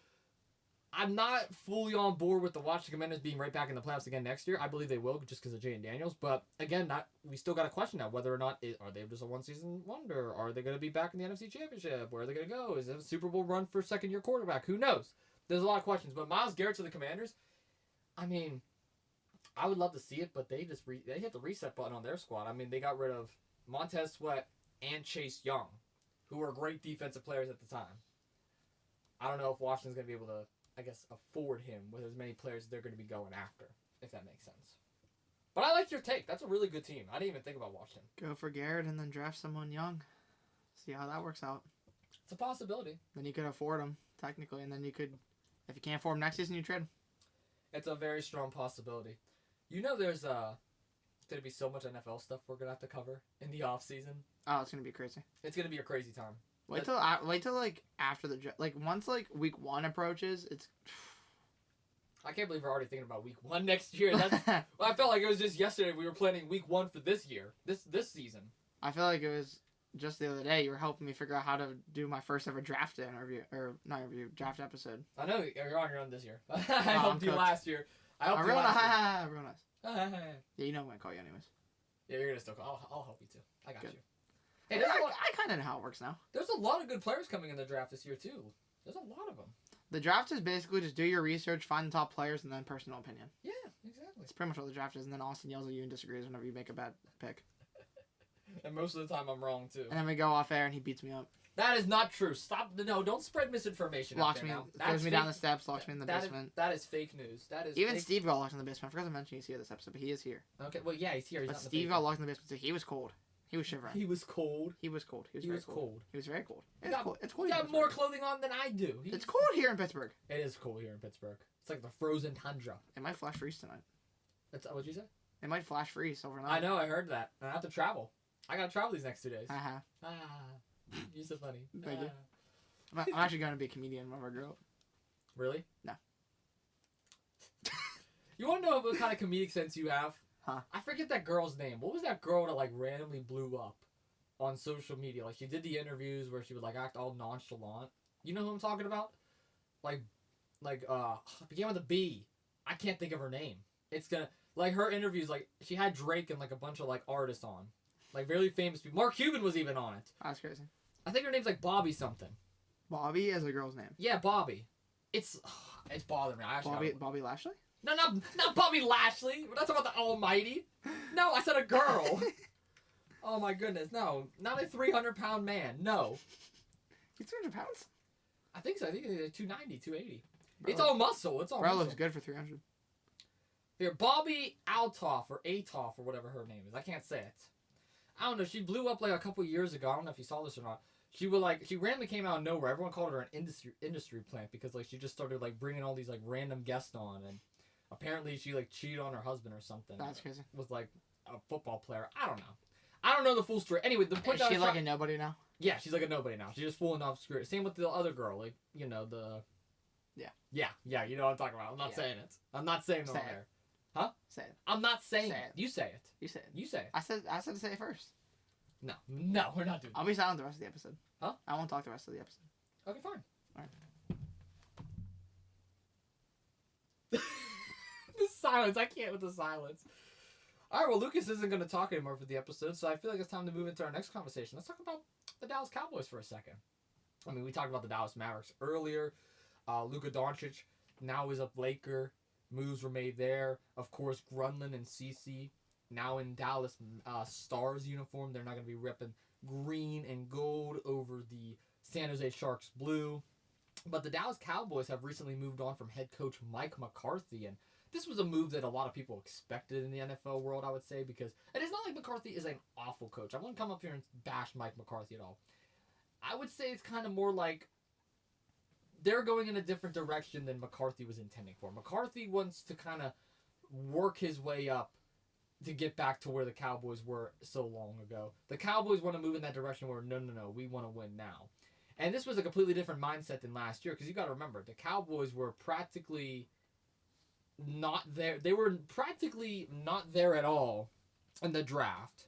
S1: I'm not fully on board with the Washington Commanders being right back in the playoffs again next year. I believe they will just because of Jay and Daniels. But again, we still got to question now whether or not are they just a one-season wonder? Are they going to be back in the NFC Championship? Where are they going to go? Is it a Super Bowl run for second-year quarterback? Who knows? There's a lot of questions. But Myles Garrett to the Commanders, I mean, I would love to see it, but they just they hit the reset button on their squad. I mean, they got rid of Montez Sweat and Chase Young, who were great defensive players at the time. I don't know if Washington's going to be able to, I guess, afford him with as many players they're going to be going after, if that makes sense. But I like your take. That's a really good team. I didn't even think about Washington.
S2: Go for Garrett and then draft someone young. See how that works out.
S1: It's a possibility.
S2: Then you could afford him, technically, and then you could, if you can't afford him next season, you trade him.
S1: It's a very strong possibility. You know there's going to be so much NFL stuff we're going to have to cover in the offseason.
S2: Oh, it's going to be crazy.
S1: It's going to be a crazy time.
S2: Wait till like after the once like week 1 approaches, it's.
S1: I can't believe we're already thinking about week 1 next year. That's well, I felt like it was just yesterday we were planning week 1 for this year, this season.
S2: I feel like it was just the other day you were helping me figure out how to do my first ever draft draft episode.
S1: I know you're on your own this year. I helped you last year. I helped you
S2: real
S1: last
S2: year. Real nice. Yeah, you know I'm gonna call you anyways.
S1: Yeah, you're gonna still call. I'll help you too. I got
S2: Good.
S1: you. Hey,
S2: I kind of know how it works now.
S1: There's a lot of good players coming in the draft this year too. There's a lot of them.
S2: The draft is basically just do your research, find the top players, and then personal opinion.
S1: Yeah, exactly.
S2: It's pretty much what the draft is, and then Austin yells at you and disagrees whenever you make a bad pick.
S1: And most of the time I'm wrong too.
S2: And then we go off air and he beats me up.
S1: That is not true. Stop. No, don't spread misinformation.
S2: Locks me, throws me down the steps, locks me in the basement.
S1: That is fake news. That is
S2: even
S1: fake.
S2: Steve got locked in the basement. I forgot to mention he's here this episode, but he is here.
S1: Okay, well yeah, he's here. He's
S2: but
S1: not
S2: Steve
S1: in the
S2: got locked in the basement too. He was cold. He was shivering.
S1: He was cold.
S2: He was cold.
S1: He was cold.
S2: He was very cold.
S1: It's
S2: cold. It's cold.
S1: He got more clothing on than I do.
S2: It's cold here in Pittsburgh.
S1: It is cold here in Pittsburgh. It's like the frozen tundra.
S2: It might flash freeze tonight.
S1: That's what you say?
S2: It might flash freeze overnight.
S1: I know. I heard that. I have to travel. I gotta travel these next 2 days.
S2: Uh-huh.
S1: You're so funny.
S2: Thank you. I'm actually going to be a comedian when I grow up.
S1: Really?
S2: No.
S1: You want to know what kind of comedic sense you have?
S2: Huh?
S1: I forget that girl's name. What was that girl that like randomly blew up on social media? Like she did the interviews where she would like act all nonchalant. You know who I'm talking about? Like began with a B. I can't think of her name. It's gonna like her interviews. Like she had Drake and like a bunch of like artists on, like really famous people. Mark Cuban was even on it.
S2: That's crazy.
S1: I think her name's like Bobby something.
S2: Bobby is a girl's name.
S1: Yeah, Bobby. It's bothering me. I actually
S2: Bobby Lashley?
S1: No, not Bobby Lashley. We're not talking about the Almighty. No, I said a girl. Oh my goodness, no. Not a 300-pound man, no.
S2: He's 300 pounds?
S1: I think so. I think it's 290, 280.
S2: Bro,
S1: it's all muscle. It's all
S2: bro
S1: muscle.
S2: looks good for 300.
S1: Here, Bobby Altoff or Atoff or whatever her name is. I can't say it. I don't know. She blew up like a couple years ago. I don't know if you saw this or not. She randomly came out of nowhere. Everyone called her an industry plant because like she just started like bringing all these like random guests on, and apparently she like cheated on her husband or something.
S2: That's crazy.
S1: Was like a football player. I don't know. I don't know the full story. Anyway, the point
S2: is she like a nobody now?
S1: Yeah, she's like a nobody now. She's just fooling off screw. Same with the other girl, like you know the. Yeah. You know what I'm talking about. I'm not saying it. I'm not saying it on there. Huh?
S2: Say it.
S1: I'm not saying
S2: Say
S1: it. You say it.
S2: You say it.
S1: You say it.
S2: I said to say it first.
S1: No, we're not doing that.
S2: I'll be silent the rest of the episode.
S1: Huh?
S2: I won't talk the rest of the episode.
S1: Okay, fine.
S2: Alright.
S1: The silence. I can't with the silence. Alright, well, Lucas isn't going to talk anymore for the episode, so I feel like it's time to move into our next conversation. Let's talk about the Dallas Cowboys for a second. I mean, we talked about the Dallas Mavericks earlier. Luka Doncic now is a Laker. Moves were made there. Of course, Grunlin and Cece now in Dallas Stars uniform. They're not going to be ripping green and gold over the San Jose Sharks blue. But the Dallas Cowboys have recently moved on from head coach Mike McCarthy, and this was a move that a lot of people expected in the NFL world, I would say, because it is not like McCarthy is an awful coach. I wouldn't come up here and bash Mike McCarthy at all. I would say it's kind of more like they're going in a different direction than McCarthy was intending for. McCarthy wants to kind of work his way up to get back to where the Cowboys were so long ago. The Cowboys want to move in that direction where, no, we want to win now. And this was a completely different mindset than last year, because you got to remember, the Cowboys were practically not there. They were practically not there at all in the draft.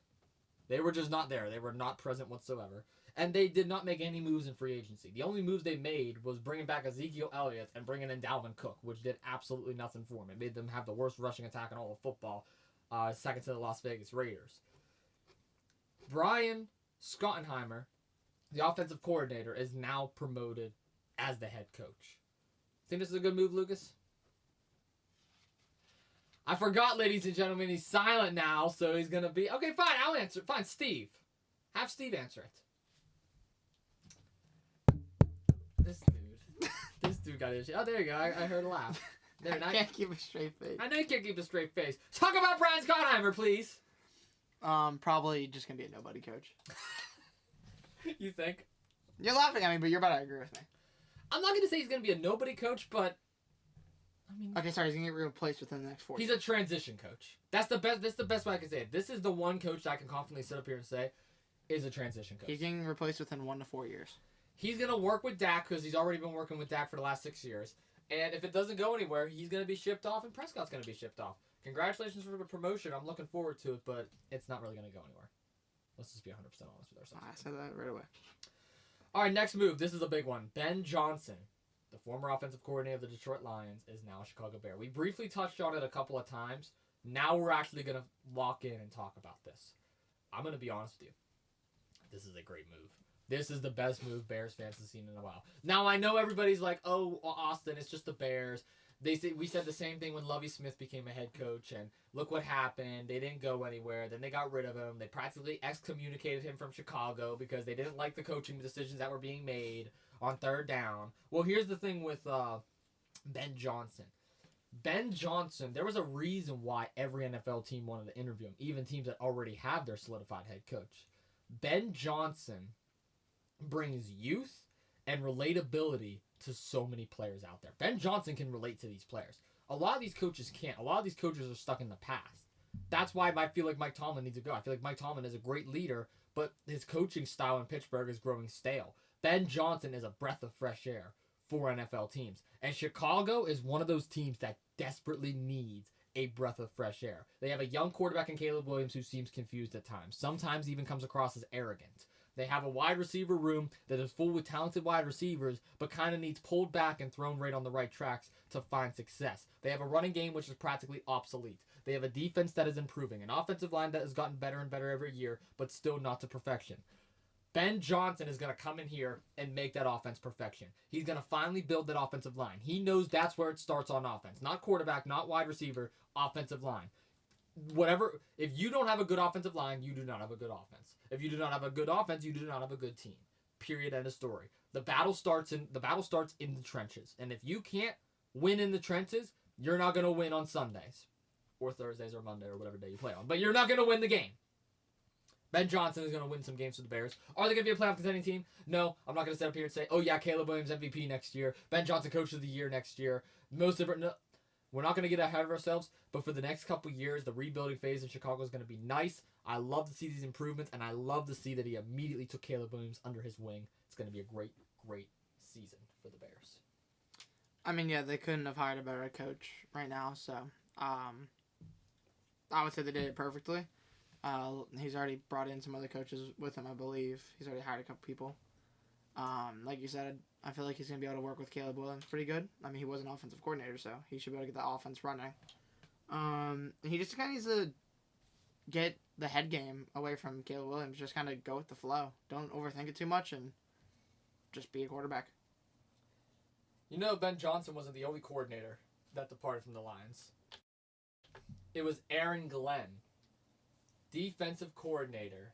S1: They were just not there. They were not present whatsoever. And they did not make any moves in free agency. The only moves they made was bringing back Ezekiel Elliott and bringing in Dalvin Cook, which did absolutely nothing for them. It made them have the worst rushing attack in all of football, second to the Las Vegas Raiders. Brian Schottenheimer, the offensive coordinator, is now promoted as the head coach. Think this is a good move, Lucas? I forgot, ladies and gentlemen, he's silent now, so he's going to be... Okay, fine, I'll answer. Fine, Steve. Have Steve answer it. This dude got issues. Oh, there you go. I heard a laugh. There,
S2: I can't keep a straight face.
S1: I know you can't keep a straight face. Talk about Brian Schottenheimer, please.
S2: Probably just going to be a nobody coach.
S1: You think?
S2: You're laughing at me, but you're about to agree with me.
S1: I'm not going to say he's going to be a nobody coach, but... I mean...
S2: Okay, sorry, he's going to get replaced within the next 4 years.
S1: He's a transition coach. That's the best way I can say it. This is the one coach that I can confidently sit up here and say is a transition coach.
S2: He's getting replaced within 1 to 4 years.
S1: He's going to work with Dak because he's already been working with Dak for the last 6 years. And if it doesn't go anywhere, he's going to be shipped off and Prescott's going to be shipped off. Congratulations for the promotion. I'm looking forward to it, but it's not really going to go anywhere. Let's just be 100% honest with ourselves.
S2: I said that right away.
S1: All right, next move. This is a big one. Ben Johnson, the former offensive coordinator of the Detroit Lions, is now a Chicago Bear. We briefly touched on it a couple of times. Now we're actually going to lock in and talk about this. I'm going to be honest with you. This is a great move. This is the best move Bears fans have seen in a while. Now, I know everybody's like, oh, Austin, it's just the Bears. We said the same thing when Lovie Smith became a head coach, and look what happened. They didn't go anywhere. Then they got rid of him. They practically excommunicated him from Chicago because they didn't like the coaching decisions that were being made on third down. Well, here's the thing with Ben Johnson. Ben Johnson, there was a reason why every NFL team wanted to interview him, even teams that already have their solidified head coach. Ben Johnson brings youth and relatability to so many players out there. Ben Johnson can relate to these players. A lot of these coaches can't. A lot of these coaches are stuck in the past. That's why I feel like Mike Tomlin needs to go. I feel like Mike Tomlin is a great leader, but his coaching style in Pittsburgh is growing stale. Ben Johnson is a breath of fresh air for NFL teams. And Chicago is one of those teams that desperately needs a breath of fresh air. They have a young quarterback in Caleb Williams who seems confused at times. Sometimes even comes across as arrogant. They have a wide receiver room that is full with talented wide receivers, but kind of needs pulled back and thrown right on the right tracks to find success. They have a running game which is practically obsolete. They have a defense that is improving, an offensive line that has gotten better and better every year, but still not to perfection. Ben Johnson is going to come in here and make that offense perfection. He's going to finally build that offensive line. He knows that's where it starts on offense. Not quarterback, not wide receiver, offensive line. Whatever, if you don't have a good offensive line, you do not have a good offense. If you do not have a good offense, you do not have a good team. Period. End of story. The battle starts in the trenches. And if you can't win in the trenches, you're not going to win on Sundays or Thursdays or Monday or whatever day you play on. But you're not going to win the game. Ben Johnson is going to win some games for the Bears. Are they going to be a playoff contending team? No. I'm not going to sit up here and say, oh yeah, Caleb Williams MVP next year. Ben Johnson Coach of the Year next year. No. We're not going to get ahead of ourselves, but for the next couple years, the rebuilding phase in Chicago is going to be nice. I love to see these improvements, and I love to see that he immediately took Caleb Williams under his wing. It's going to be a great, great season for the Bears.
S2: I mean, yeah, they couldn't have hired a better coach right now, so I would say they did it perfectly. He's already brought in some other coaches with him, I believe. He's already hired a couple people. Like you said, I feel like he's going to be able to work with Caleb Williams pretty good. I mean, he was an offensive coordinator, so he should be able to get the offense running. He just kind of needs to get the head game away from Caleb Williams. Just kind of go with the flow. Don't overthink it too much and just be a quarterback.
S1: You know, Ben Johnson wasn't the only coordinator that departed from the Lions. It was Aaron Glenn, defensive coordinator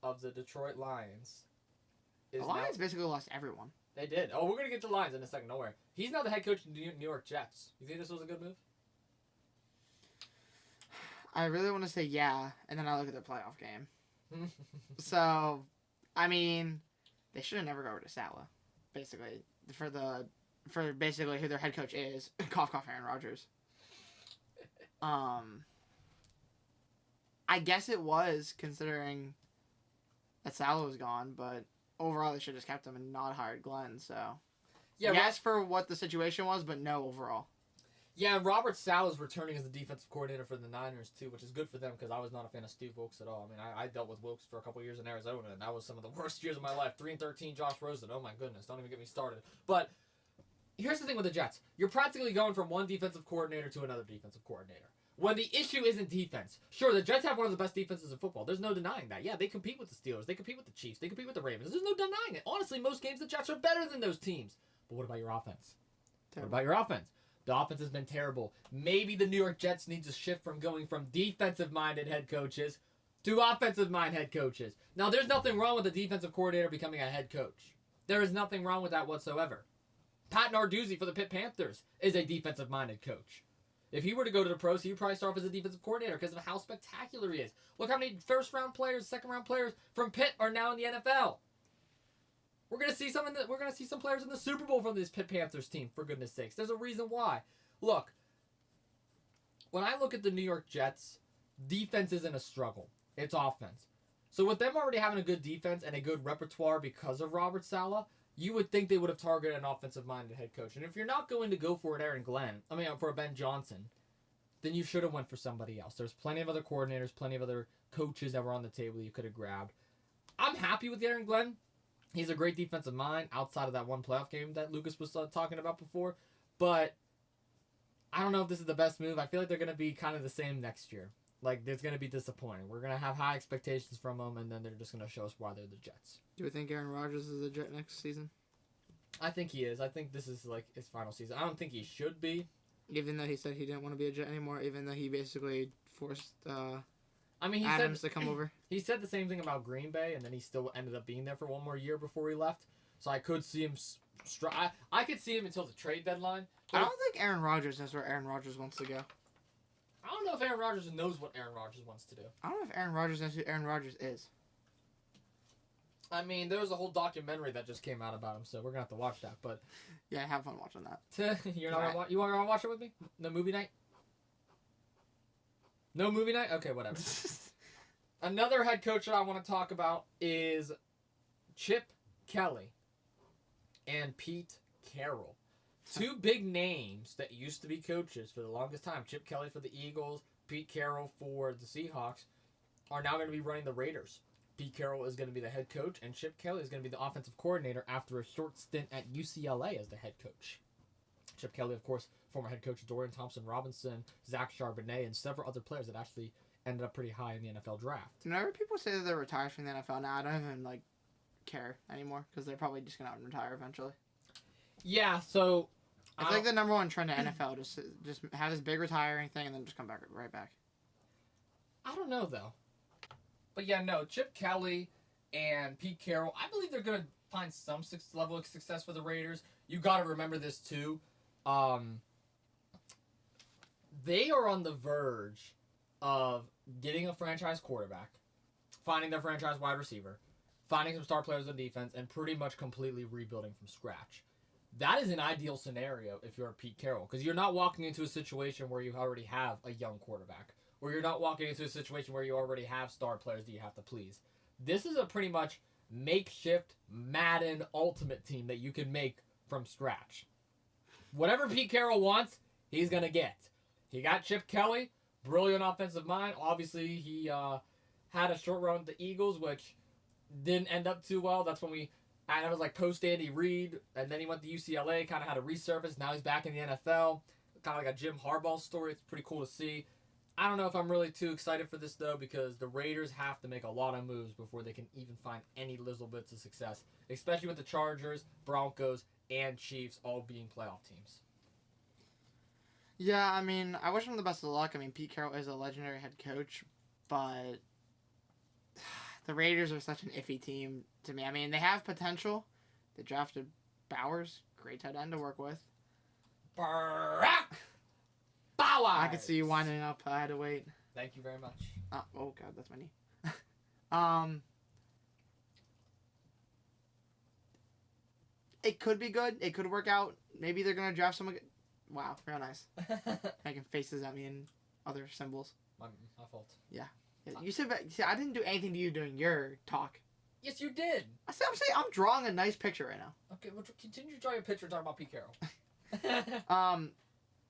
S1: of the Detroit Lions.
S2: The Lions basically lost everyone.
S1: They did. Oh, we're going to get to the Lions in a second. Don't worry. He's now the head coach of the New York Jets. You think this was a good move?
S2: I really want to say yeah, and then I look at the playoff game. So, I mean, they should have never got rid of Salah, basically, for basically who their head coach is. Cough, cough, Aaron Rodgers. I guess it was, considering that Salo was gone, but overall they should have just kept him and not hired Glenn, so...
S1: Yeah,
S2: yes, for what the situation was, but no overall.
S1: Yeah, and Robert Saleh is returning as the defensive coordinator for the Niners, too, which is good for them because I was not a fan of Steve Wilkes at all. I mean, I dealt with Wilkes for a couple years in Arizona, and that was some of the worst years of my life. 3-13, Josh Rosen. Oh, my goodness. Don't even get me started. But here's the thing with the Jets. You're practically going from one defensive coordinator to another defensive coordinator. When the issue isn't defense. Sure, the Jets have one of the best defenses in football. There's no denying that. Yeah, they compete with the Steelers. They compete with the Chiefs. They compete with the Ravens. There's no denying it. Honestly, most games the Jets are better than those teams. But what about your offense?
S2: Terrible.
S1: What about your offense? The offense has been terrible. Maybe the New York Jets need to shift from going from defensive-minded head coaches to offensive-minded head coaches. Now, there's nothing wrong with the defensive coordinator becoming a head coach. There is nothing wrong with that whatsoever. Pat Narduzzi for the Pitt Panthers is a defensive-minded coach. If he were to go to the pros, he would probably start off as a defensive coordinator because of how spectacular he is. Look how many first-round players, second-round players from Pitt are now in the NFL. We're gonna see some players in the Super Bowl from this Pitt Panthers team, for goodness sakes. There's a reason why. Look, when I look at the New York Jets, defense isn't a struggle. It's offense. So with them already having a good defense and a good repertoire because of Robert Saleh, you would think they would have targeted an offensive-minded head coach. And if you're not going to go for for a Ben Johnson, then you should have went for somebody else. There's plenty of other coordinators, plenty of other coaches that were on the table you could have grabbed. I'm happy with Aaron Glenn. He's a great defensive mind outside of that one playoff game that Lucas was talking about before. But I don't know if this is the best move. I feel like they're going to be kind of the same next year. Like, it's going to be disappointing. We're going to have high expectations from them, and then they're just going to show us why they're the Jets.
S2: Do you think Aaron Rodgers is a Jet next season?
S1: I think he is. I think this is, like, his final season. I don't think he should be.
S2: Even though he said he didn't want to be a Jet anymore, even though he basically forced
S1: he
S2: Adams to come over.
S1: He said the same thing about Green Bay, and then he still ended up being there for one more year before he left. So I could see him. I could see him until the trade deadline.
S2: I don't think Aaron Rodgers knows where Aaron Rodgers wants to go.
S1: I don't know if Aaron Rodgers knows what Aaron Rodgers wants to do.
S2: I don't know if Aaron Rodgers knows who Aaron Rodgers is.
S1: I mean, there was a whole documentary that just came out about him, so we're gonna have to watch that. But
S2: yeah, have fun watching that.
S1: You're not gonna you want to watch it with me? No movie night. No movie night? Okay, whatever. Another head coach that I want to talk about is Chip Kelly and Pete Carroll. Two big names that used to be coaches for the longest time. Chip Kelly for the Eagles, Pete Carroll for the Seahawks, are now going to be running the Raiders. Pete Carroll is going to be the head coach, and Chip Kelly is going to be the offensive coordinator after a short stint at UCLA as the head coach. Chip Kelly, of course, former head coach Dorian Thompson-Robinson, Zach Charbonnet, and several other players that actually ended up pretty high in the NFL draft.
S2: Whenever people say that they're retired from the NFL now, I don't even care anymore because they're probably just going to retire eventually.
S1: Yeah, so
S2: it's like the number one trend in NFL, just have this big retiring thing and then just come back right back.
S1: I don't know, though. But yeah, no, Chip Kelly and Pete Carroll, I believe they're going to find some level of success for the Raiders. You got to remember this, too. They are on the verge of getting a franchise quarterback, finding their franchise wide receiver, finding some star players on defense, and pretty much completely rebuilding from scratch. That is an ideal scenario if you're Pete Carroll, because you're not walking into a situation where you already have a young quarterback, or you're not walking into a situation where you already have star players that you have to please. This is a pretty much makeshift Madden Ultimate team that you can make from scratch. Whatever Pete Carroll wants, he's going to get. He got Chip Kelly, brilliant offensive mind. Obviously, he had a short run with the Eagles, which didn't end up too well. That's when and it was like post Andy Reid, and then he went to UCLA, kind of had a resurface. Now he's back in the NFL. Kind of like a Jim Harbaugh story. It's pretty cool to see. I don't know if I'm really too excited for this, though, because the Raiders have to make a lot of moves before they can even find any little bits of success, especially with the Chargers, Broncos, and Chiefs all being playoff teams.
S2: Yeah, I mean, I wish him the best of luck. I mean, Pete Carroll is a legendary head coach, but the Raiders are such an iffy team to me. I mean, they have potential. They drafted Bowers, great tight end to work with.
S1: Barack Bowers!
S2: I could see you winding up. I had to wait.
S1: Thank you very much.
S2: Oh God, that's my knee. It could be good. It could work out. Maybe they're going to draft someone. Wow, real nice. Making faces at me and other symbols.
S1: My fault.
S2: Yeah, You said, see, I didn't do anything to you during your talk.
S1: Yes, you did.
S2: I'm saying I'm drawing a nice picture right now.
S1: Okay, well, continue to draw your picture and talk about Pete Carroll.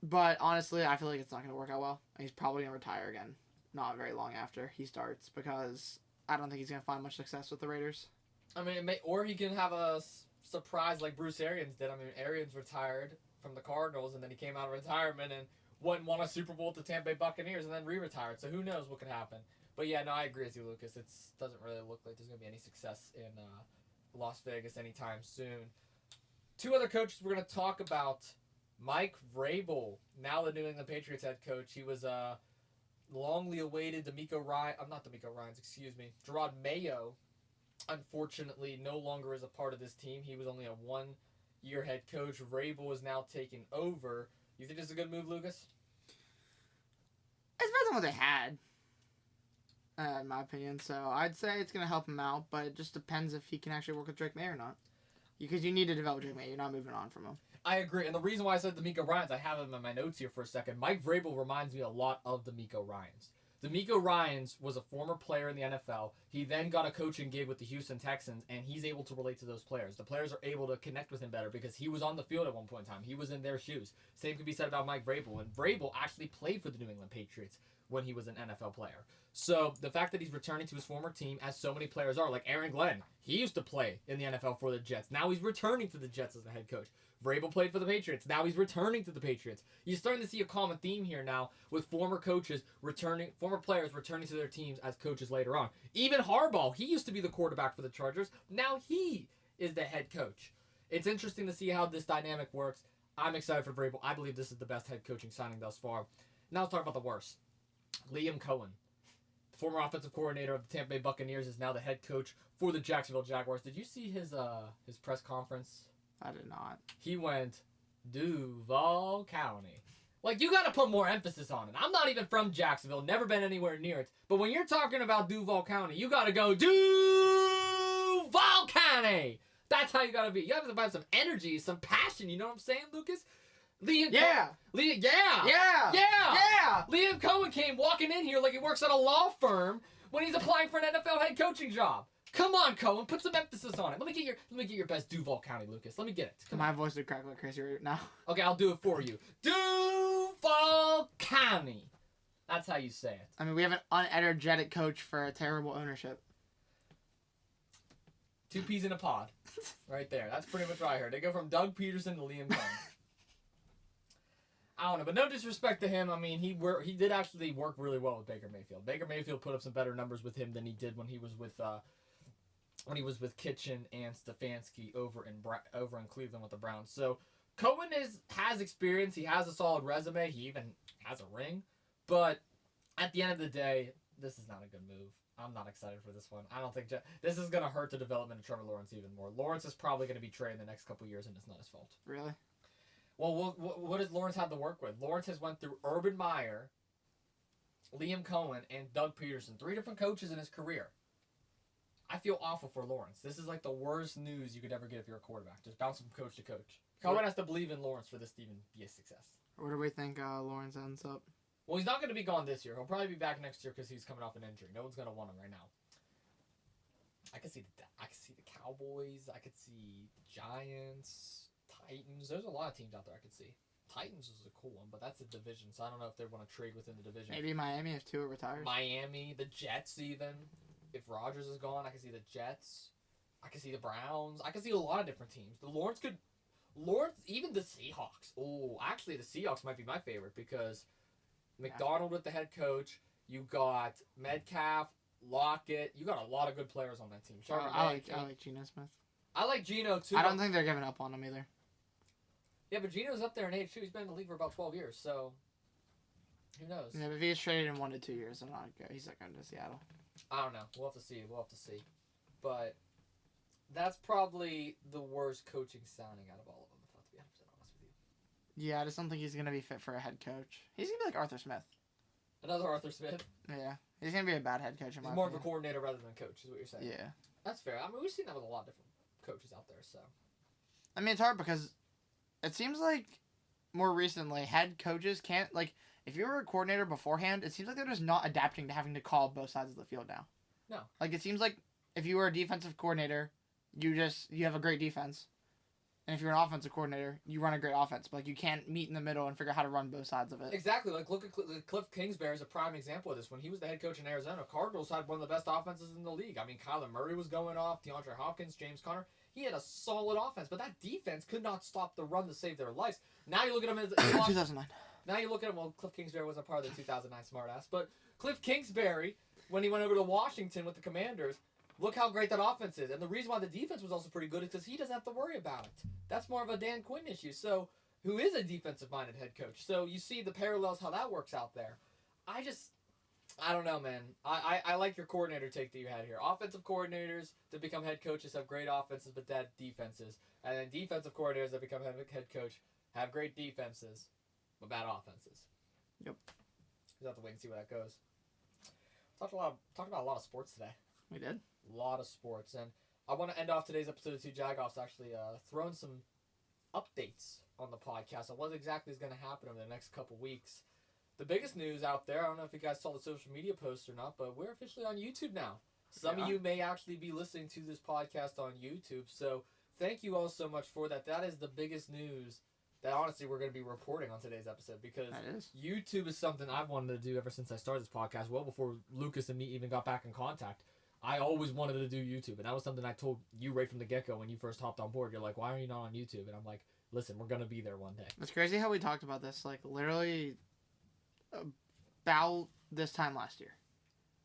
S2: But honestly, I feel like it's not going to work out well. He's probably going to retire again, not very long after he starts, because I don't think he's going to find much success with the Raiders.
S1: I mean, or he can have a surprise like Bruce Arians did. I mean, Arians retired from the Cardinals, and then he came out of retirement and won a Super Bowl with the Tampa Bay Buccaneers, and then re-retired. So who knows what could happen? But yeah, no, I agree with you, Lucas. It doesn't really look like there's going to be any success in Las Vegas anytime soon. Two other coaches we're going to talk about. Mike Vrabel, now the New England Patriots head coach. He was longly awaited Gerard Mayo, unfortunately, no longer is a part of this team. He was only a one-year head coach. Vrabel is now taking over. You think this is a good move, Lucas?
S2: It's better than what they had, in my opinion. So I'd say it's going to help him out, but it just depends if he can actually work with Drake May or not. Because you need to develop Drake May. You're not moving on from him.
S1: I agree, and the reason why I said D'Amico Ryans, I have him in my notes here for a second. Mike Vrabel reminds me a lot of D'Amico Ryans. D'Amico Ryans was a former player in the NFL. He then got a coaching gig with the Houston Texans, and he's able to relate to those players. The players are able to connect with him better because he was on the field at one point in time. He was in their shoes. Same could be said about Mike Vrabel, and Vrabel actually played for the New England Patriots when he was an NFL player. So the fact that he's returning to his former team, as so many players are, like Aaron Glenn, he used to play in the NFL for the Jets. Now he's returning to the Jets as the head coach. Vrabel played for the Patriots. Now he's returning to the Patriots. You're starting to see a common theme here now with former players returning to their teams as coaches later on. Even Harbaugh, he used to be the quarterback for the Chargers. Now he is the head coach. It's interesting to see how this dynamic works. I'm excited for Vrabel. I believe this is the best head coaching signing thus far. Now let's talk about the worst. Liam Cohen, the former offensive coordinator of the Tampa Bay Buccaneers, is now the head coach for the Jacksonville Jaguars. Did you see his press conference?
S2: I did not.
S1: He went Duval County. Like, you got to put more emphasis on it. I'm not even from Jacksonville, never been anywhere near it. But when you're talking about Duval County, you got to go Duval County. That's how you got to be. You have to have some energy, some passion. You know what I'm saying, Lucas? Liam Cohen came walking in here like he works at a law firm when he's applying for an NFL head coaching job. Come on, Cohen, put some emphasis on it. Let me get your best Duval County, Lucas. Let me get it.
S2: My voice would crack like crazy right now.
S1: Okay, I'll do it for you. Duval County. That's how you say it.
S2: I mean, we have an unenergetic coach for a terrible ownership.
S1: 2 peas in a pod. Right there. That's pretty much what I heard. They go from Doug Peterson to Liam Cohen. I don't know, but no disrespect to him. I mean, he did actually work really well with Baker Mayfield. Baker Mayfield put up some better numbers with him than he did when he was with Kitchen and Stefanski over in Cleveland with the Browns. So Cohen has experience. He has a solid resume. He even has a ring. But at the end of the day, this is not a good move. I'm not excited for this one. I don't think this is going to hurt the development of Trevor Lawrence even more. Lawrence is probably going to be traded in the next couple of years, and it's not his fault.
S2: Really?
S1: Well, what does Lawrence have to work with? Lawrence has went through Urban Meyer, Liam Cohen, and Doug Peterson. 3 different coaches in his career. I feel awful for Lawrence. This is like the worst news you could ever get if you're a quarterback. Just bounce from coach to coach. Cohen has to believe in Lawrence for this to even be a success.
S2: Where do we think Lawrence ends up?
S1: Well, he's not going to be gone this year. He'll probably be back next year because he's coming off an injury. No one's going to want him right now. I could see the Cowboys. I could see the Giants, Titans. There's a lot of teams out there I could see. Titans is a cool one, but that's a division, so I don't know if they want to trade within the division.
S2: Maybe Miami if Tua retires.
S1: Miami, the Jets even. If Rodgers is gone, I can see the Jets. I can see the Browns. I can see a lot of different teams. Lawrence, even the Seahawks. Oh, actually, the Seahawks might be my favorite because McDonald with the head coach. You got Metcalf, Lockett. You got a lot of good players on that team.
S2: I like Geno Smith.
S1: I like Geno too.
S2: I don't think they're giving up on him either.
S1: Yeah, but Geno's up there in age too. He's been in the league for about 12 years, so who knows?
S2: Yeah, but if he gets traded in 1 to 2 years, he's not going to Seattle.
S1: I don't know. We'll have to see. But that's probably the worst coaching sounding out of all of them, if I have to be 100% honest with you.
S2: Yeah, I just don't think he's going to be fit for a head coach. He's going to be like Arthur Smith.
S1: Another Arthur Smith?
S2: Yeah. He's going to be a bad head coach in my
S1: opinion. More
S2: opinion.
S1: of a coordinator rather than a coach, is what you're saying.
S2: Yeah.
S1: That's fair. I mean, we've seen that with a lot of different coaches out there, so.
S2: I mean, it's hard because it seems like more recently head coaches can't, like, if you were a coordinator beforehand, it seems like they're just not adapting to having to call both sides of the field now.
S1: No.
S2: Like, it seems like if you were a defensive coordinator, you have a great defense. And if you're an offensive coordinator, you run a great offense. But, like, you can't meet in the middle and figure out how to run both sides of it.
S1: Exactly. Like, look at Cliff Kingsbury is a prime example of this. When he was the head coach in Arizona, Cardinals had one of the best offenses in the league. I mean, Kyler Murray was going off, DeAndre Hopkins, James Conner. He had a solid offense, but that defense could not stop the run to save their lives. Now you look at him as
S2: 2009.
S1: Now you look at him. Well, Cliff Kingsbury wasn't part of the 2009 smartass, but Cliff Kingsbury, when he went over to Washington with the Commanders, look how great that offense is. And the reason why the defense was also pretty good is because he doesn't have to worry about it. That's more of a Dan Quinn issue. So, who is a defensive-minded head coach? So you see the parallels how that works out there. I don't know, man. I like your coordinator take that you had here. Offensive coordinators that become head coaches have great offenses but bad defenses. And then defensive coordinators that become head coach have great defenses but bad offenses.
S2: Yep.
S1: We'll have to wait and see where that goes. Talked about a lot of sports today.
S2: We did.
S1: A lot of sports. And I want to end off today's episode of Two Jagoffs actually throwing some updates on the podcast on what exactly is going to happen over the next couple weeks. The biggest news out there, I don't know if you guys saw the social media post or not, but we're officially on YouTube now. Some of you may actually be listening to this podcast on YouTube, so thank you all so much for that. That is the biggest news that honestly we're going to be reporting on today's episode, because YouTube is something I've wanted to do ever since I started this podcast, well before Lucas and me even got back in contact. I always wanted to do YouTube, and that was something I told you right from the get-go when you first hopped on board. You're like, why are you not on YouTube? And I'm like, listen, we're going to be there one day.
S2: It's crazy how we talked about this, like, literally about this time last year.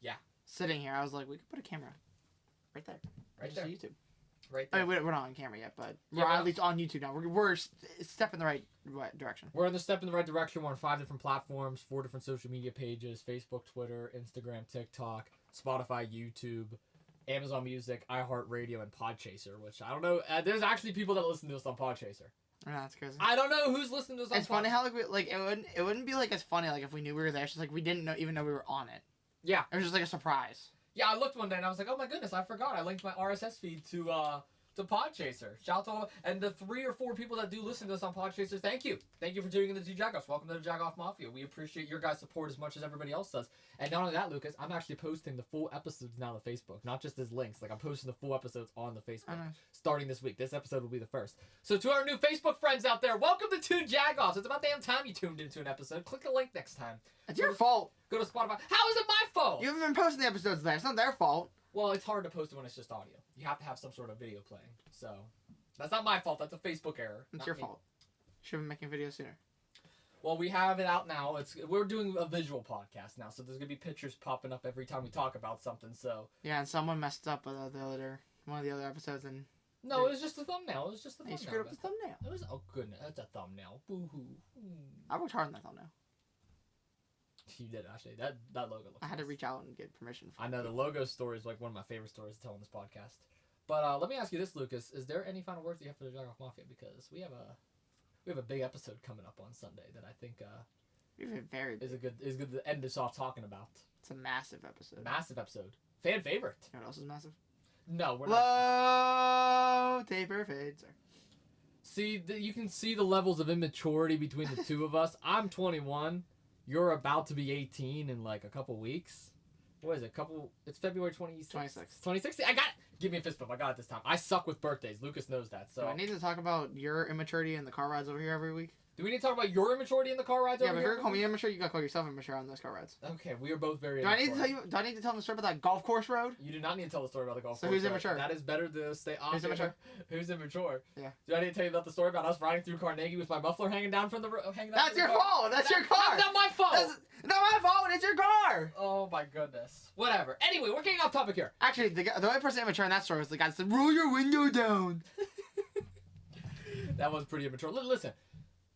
S1: Yeah.
S2: Sitting here, I was like, we could put a camera right there.
S1: Right there.
S2: YouTube.
S1: Right there.
S2: I mean, we're not on camera yet, but we're at least on YouTube now. We're stepping in the right direction.
S1: We're in the step in the right direction. We're on 5 different platforms, 4 different social media pages: Facebook, Twitter, Instagram, TikTok, Spotify, YouTube, Amazon Music, iHeartRadio, and Podchaser, which I don't know. There's actually people that listen to us on Podchaser.
S2: Yeah, that's crazy.
S1: I don't know who's listening to us on
S2: It's funny how it wouldn't be like as funny like if we knew we were there. It's just like we didn't even know we were on it.
S1: Yeah.
S2: It was just like a surprise.
S1: Yeah, I looked one day and I was like, oh my goodness, I forgot. I linked my RSS feed to Podchaser. Shout out to all, and the 3 or 4 people that do listen to us on Podchaser, thank you. Thank you for tuning in to the Two Jagoffs. Welcome to the Jagoff Mafia. We appreciate your guys' support as much as everybody else does. And not only that, Lucas, I'm actually posting the full episodes now to Facebook, not just as links. Like, I'm posting the full episodes on the Facebook starting this week. This episode will be the first. So to our new Facebook friends out there, welcome to Two Jagoffs. It's about damn time you tuned into an episode. Click the link next time.
S2: It's your fault.
S1: Go to Spotify. How is it my fault?
S2: You haven't been posting the episodes there. It's not their fault.
S1: Well, it's hard to post it when it's just audio. You have to have some sort of video playing. So, that's not my fault. That's a Facebook error.
S2: It's your fault. Should have been making videos sooner.
S1: Well, we have it out now. We're doing a visual podcast now, so there's going to be pictures popping up every time we talk about something, so...
S2: Yeah, and someone messed up with one of the other episodes, and...
S1: No, it was just a thumbnail. It was just a thumbnail.
S2: You screwed up the thumbnail.
S1: It was... Oh, goodness. That's a thumbnail. Boo-hoo.
S2: I worked hard on that thumbnail.
S1: You did, actually. That logo looks
S2: I had
S1: nice.
S2: to reach out and get permission.
S1: I know, the logo story is like one of my favorite stories to tell on this podcast. But let me ask you this, Lucas. Is there any final words you have for the Jagoff Mafia? Because we have a big episode coming up on Sunday that I think is good to end this off talking about.
S2: It's a massive episode.
S1: Massive episode. Fan favorite.
S2: You know what else is massive?
S1: No, we're
S2: not. Low taper fade, sir.
S1: See, you can see the levels of immaturity between the two of us. I'm 21. You're about to be 18 in like a couple weeks. What is it? It's February 26th. 26th? I got it. Give me a fist bump. I got it this time. I suck with birthdays. Lucas knows that. So
S2: do I need to talk about your immaturity in the car rides over here every week?
S1: Do we need to talk about your immaturity in the car rides over here?
S2: Yeah, but if you're calling me immature, you gotta call yourself immature on those car rides.
S1: Okay, we are both very
S2: Do I need to tell them the story about that golf course road?
S1: You do not need to tell the story about the golf course.
S2: So who's immature?
S1: That is better to stay off.
S2: Who's immature?
S1: Who's immature?
S2: Yeah.
S1: Do I need to tell you about the story about us riding through Carnegie with my muffler hanging down from the
S2: That's your fault! That's your car!
S1: That's not my fault!
S2: That's not my fault! It's your car!
S1: Oh my goodness. Whatever. Anyway, we're getting off topic here.
S2: Actually, the only person immature in that story was the guy that said, roll your window down!
S1: That was pretty immature. Listen.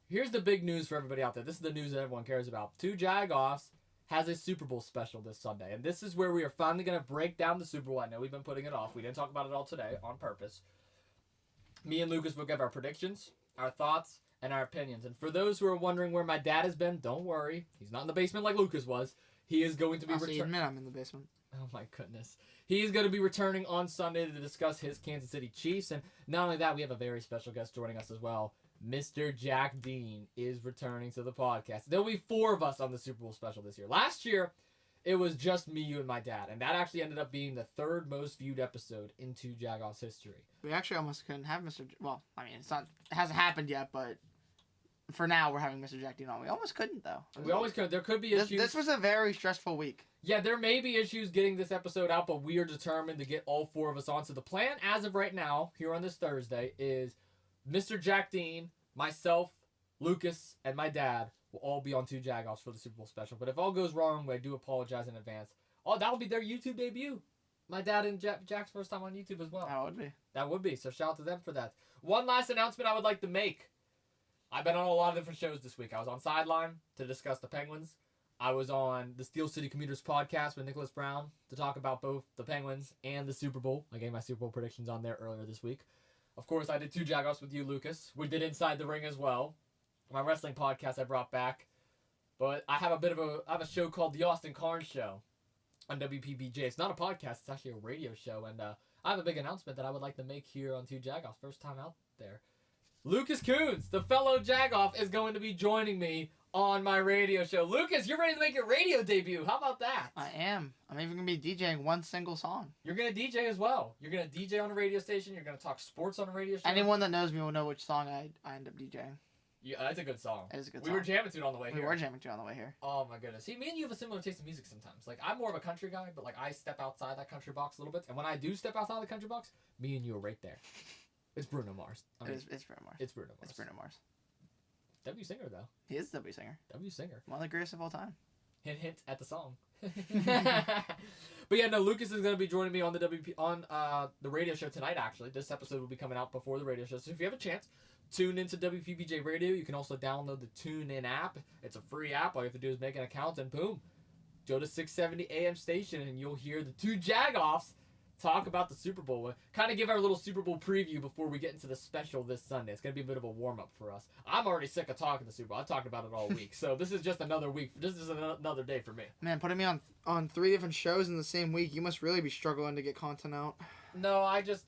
S1: Here's the big news for everybody out there. This is the news that everyone cares about. Two Jagoffs has a Super Bowl special this Sunday. And this is where we are finally going to break down the Super Bowl. I know we've been putting it off. We didn't talk about it all today on purpose. Me and Lucas will give our predictions, our thoughts, and our opinions. And for those who are wondering where my dad has been, don't worry. He's not in the basement like Lucas was. He is going to be
S2: returning. Admit I'm in the basement.
S1: Oh my goodness. He is going to be returning on Sunday to discuss his Kansas City Chiefs. And not only that, we have a very special guest joining us as well. Mr. Jack Dean is returning to the podcast. There'll be 4 of us on the Super Bowl special this year. Last year, it was just me, you, and my dad, and that actually ended up being the 3rd most viewed episode in 2 Jagoffs history.
S2: We actually almost couldn't have Well, I mean, it hasn't happened yet, but for now, we're having Mr. Jack Dean on. We almost couldn't, though.
S1: We always could. There could be issues.
S2: This was a very stressful week.
S1: Yeah, there may be issues getting this episode out, but we are determined to get all 4 of us on. So the plan, as of right now, here on this Thursday, is Mr. Jack Dean, myself, Lucas, and my dad will all be on 2 Jagoffs for the Super Bowl special. But if all goes wrong, I do apologize in advance. Oh, that'll be their YouTube debut. My dad and Jack's first time on YouTube as well.
S2: That would be.
S1: That would be. So shout out to them for that. One last announcement I would like to make. I've been on a lot of different shows this week. I was on Sideline to discuss the Penguins. I was on the Steel City Commuters podcast with Nicholas Brown to talk about both the Penguins and the Super Bowl. I gave my Super Bowl predictions on there earlier this week. Of course, I did 2 Jagoffs with you, Lucas. We did Inside the Ring as well. My wrestling podcast I brought back. But I have a show called The Austin Cairns Show on WPBJ. It's not a podcast. It's actually a radio show. And I have a big announcement that I would like to make here on 2 Jagoffs. First time out there. Lucas Khuns, the fellow Jagoff, is going to be joining me on my radio show. Lucas, you're ready to make your radio debut. How about that?
S2: I am. I'm even going to be DJing one single song.
S1: You're going to DJ as well. You're going to DJ on a radio station. You're going to talk sports on a radio show.
S2: Anyone that knows me will know which song I end up DJing.
S1: Yeah, that's a good song.
S2: It is a good
S1: We
S2: song.
S1: were jamming to it on the way here.
S2: We were jamming to it on the way here.
S1: Oh my goodness. See, me and you have a similar taste in music sometimes. Like, I'm more of a country guy, but like I step outside that country box a little bit. And when I do step outside the country box, me and you are right there. It's Bruno Mars.
S2: It's Bruno Mars.
S1: It's Bruno Mars.
S2: It's Bruno Mars.
S1: W singer though.
S2: He is the W singer.
S1: W singer.
S2: One of the greatest of all time.
S1: Hint, hint at the song. But yeah, no, Lucas is going to be joining me on the the radio show tonight. Actually, this episode will be coming out before the radio show. So if you have a chance, tune into WPBJ Radio. You can also download the TuneIn app. It's a free app. All you have to do is make an account and boom, go to 670 AM station and you'll hear the 2 Jagoffs talk about the Super Bowl. Kind of give our little Super Bowl preview before we get into the special this Sunday. It's going to be a bit of a warm-up for us. I'm already sick of talking the Super Bowl. I've talked about it all week. So this is just another week. This is another day for me.
S2: Man, putting me on 3 different shows in the same week, you must really be struggling to get content out.
S1: No, I just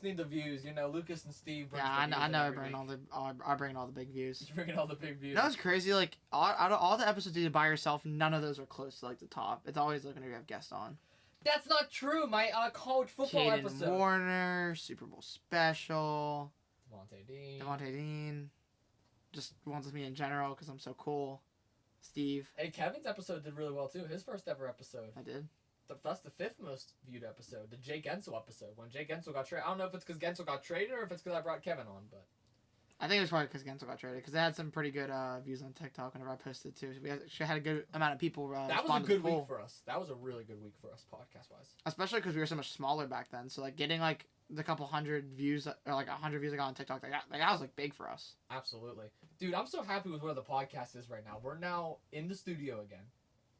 S1: need the views. You know, Lucas and Steve.
S2: Yeah, I know. I bring all the big views.
S1: You're bringing all the big views.
S2: You know what's crazy? Like out of all the episodes you did by yourself, none of those are close to like the top. It's always looking to have guests on.
S1: That's not true. My college football
S2: Caden
S1: episode.
S2: Warner, Super Bowl special.
S1: Devontae
S2: Dean. Just ones with me in general because I'm so cool. Steve.
S1: Hey, Kevin's episode did really well too. His first ever episode.
S2: I did.
S1: That's the 5th most viewed episode. The Jake Gensel episode. When Jake Gensel got traded. I don't know if it's because Gensel got traded or if it's because I brought Kevin on, but.
S2: I think it was probably because Gensel got traded because they had some pretty good views on TikTok whenever I posted too. So we actually had a good amount of people
S1: that was a good week for us. That was a really good week for us podcast wise.
S2: Especially because we were so much smaller back then. So like getting like the couple hundred views or like 100 views I got on TikTok, that was like big for us.
S1: Absolutely, dude. I'm so happy with where the podcast is right now. We're now in the studio again.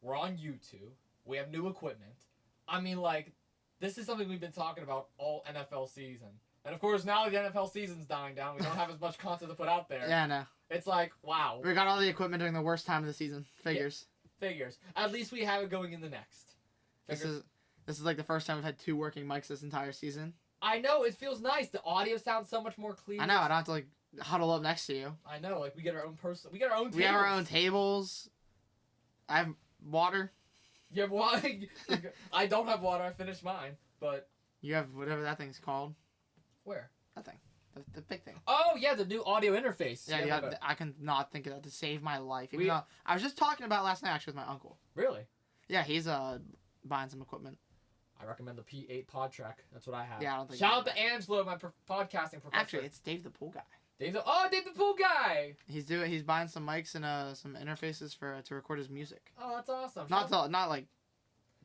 S1: We're on YouTube. We have new equipment. I mean, like, this is something we've been talking about all NFL season. And of course, now the NFL season's dying down. We don't have as much content to put out there.
S2: Yeah, I know.
S1: It's like, wow.
S2: We got all the equipment during the worst time of the season. Figures.
S1: Yeah, figures. At least we have it going in the next. Figures.
S2: This is like the first time we've had 2 working mics this entire season.
S1: I know. It feels nice. The audio sounds so much more clear.
S2: I know. I don't have to like huddle up next to you.
S1: I know. Like we get our own person. We get our own.
S2: We have our own tables. I have water.
S1: You have water. I don't have water. I finished mine, but
S2: you have whatever that thing's called.
S1: Where?
S2: That thing. The big thing.
S1: Oh, yeah, the new audio interface.
S2: Yeah, I can not think of that to save my life. Even though I was just talking about it last night actually with my uncle.
S1: Really?
S2: Yeah, he's buying some equipment.
S1: I recommend the P8 Pod Track. That's what I have.
S2: Yeah, I don't think.
S1: Shout out to Angelo, my podcasting professor.
S2: Actually, it's Dave the Pool Guy.
S1: Dave the Pool Guy.
S2: He's buying some mics and some interfaces to record his music.
S1: Oh, that's awesome.
S2: Not like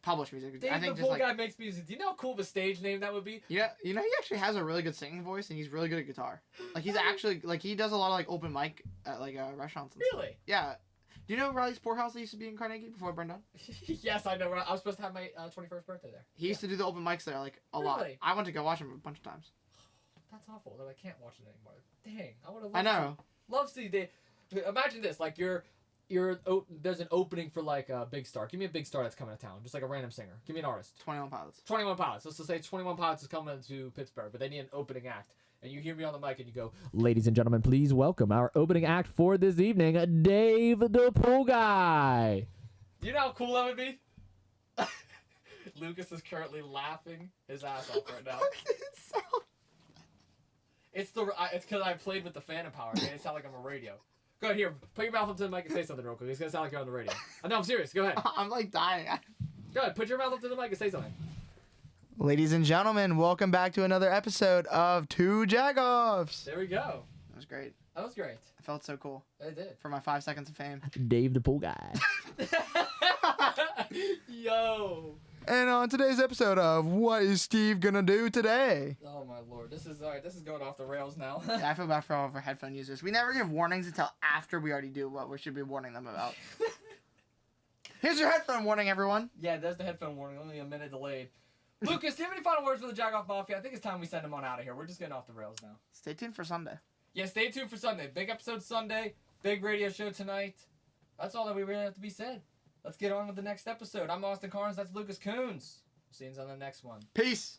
S2: published music.
S1: Dave
S2: I think
S1: the Pool
S2: just,
S1: Guy makes music. Do you know how cool of a stage name that would be?
S2: Yeah, you know he actually has a really good singing voice and he's really good at guitar. Like he's actually like he does a lot of like open mic at like restaurants. And
S1: really?
S2: Stuff. Yeah. Do you know Riley's Poorhouse that used to be in Carnegie before it burned down?
S1: Yes, I know. I was supposed to have my 21st birthday there.
S2: He used to do the open mics there like a lot. I went to go watch him a bunch of times.
S1: That's awful that I can't watch it anymore. Dang, I would have.
S2: I know.
S1: Love to see Dave. Imagine this, like there's an opening for like a big star. Give me a big star that's coming to town, just like a random singer. Give me an artist.
S2: 21 Pilots.
S1: 21 Pilots. Let's just say 21 Pilots is coming to Pittsburgh, but they need an opening act. and you hear me on the mic and you go, ladies and gentlemen, please welcome our opening act for this evening, Dave the Pool Guy. Do you know how cool that would be? Lucas is currently laughing his ass off right now. It's because I played with the phantom power. It made it sound like I'm a radio. Go ahead, here. Put your mouth up to the mic and say something real quick. It's going to sound like you're on the radio. No, I'm serious. Go ahead.
S2: I'm like dying.
S1: Go ahead. Put your mouth up to the mic and say something.
S2: Ladies and gentlemen, welcome back to another episode of Two Jagoffs.
S1: There we go.
S2: That was great.
S1: That was great.
S2: I felt so cool.
S1: I did.
S2: For my 5 seconds of fame.
S3: Dave the Pool Guy.
S1: Yo.
S2: And on today's episode of What is Steve Gonna Do Today?
S1: Oh my lord. This is alright. This is going off the rails now.
S2: Yeah, I feel bad for all of our headphone users. We never give warnings until after we already do what we should be warning them about. Here's your headphone warning, everyone.
S1: Yeah, there's the headphone warning. Only a minute delayed. Lucas, do you have any final words for the Jagoff Mafia? I think it's time we send him on out of here. We're just getting off the rails now.
S2: Stay tuned for Sunday.
S1: Yeah, stay tuned for Sunday. Big episode Sunday. Big radio show tonight. That's all that we really have to be said. Let's get on with the next episode. I'm Austin Cairns. That's Lucas Khuns. See you on the next one.
S2: Peace.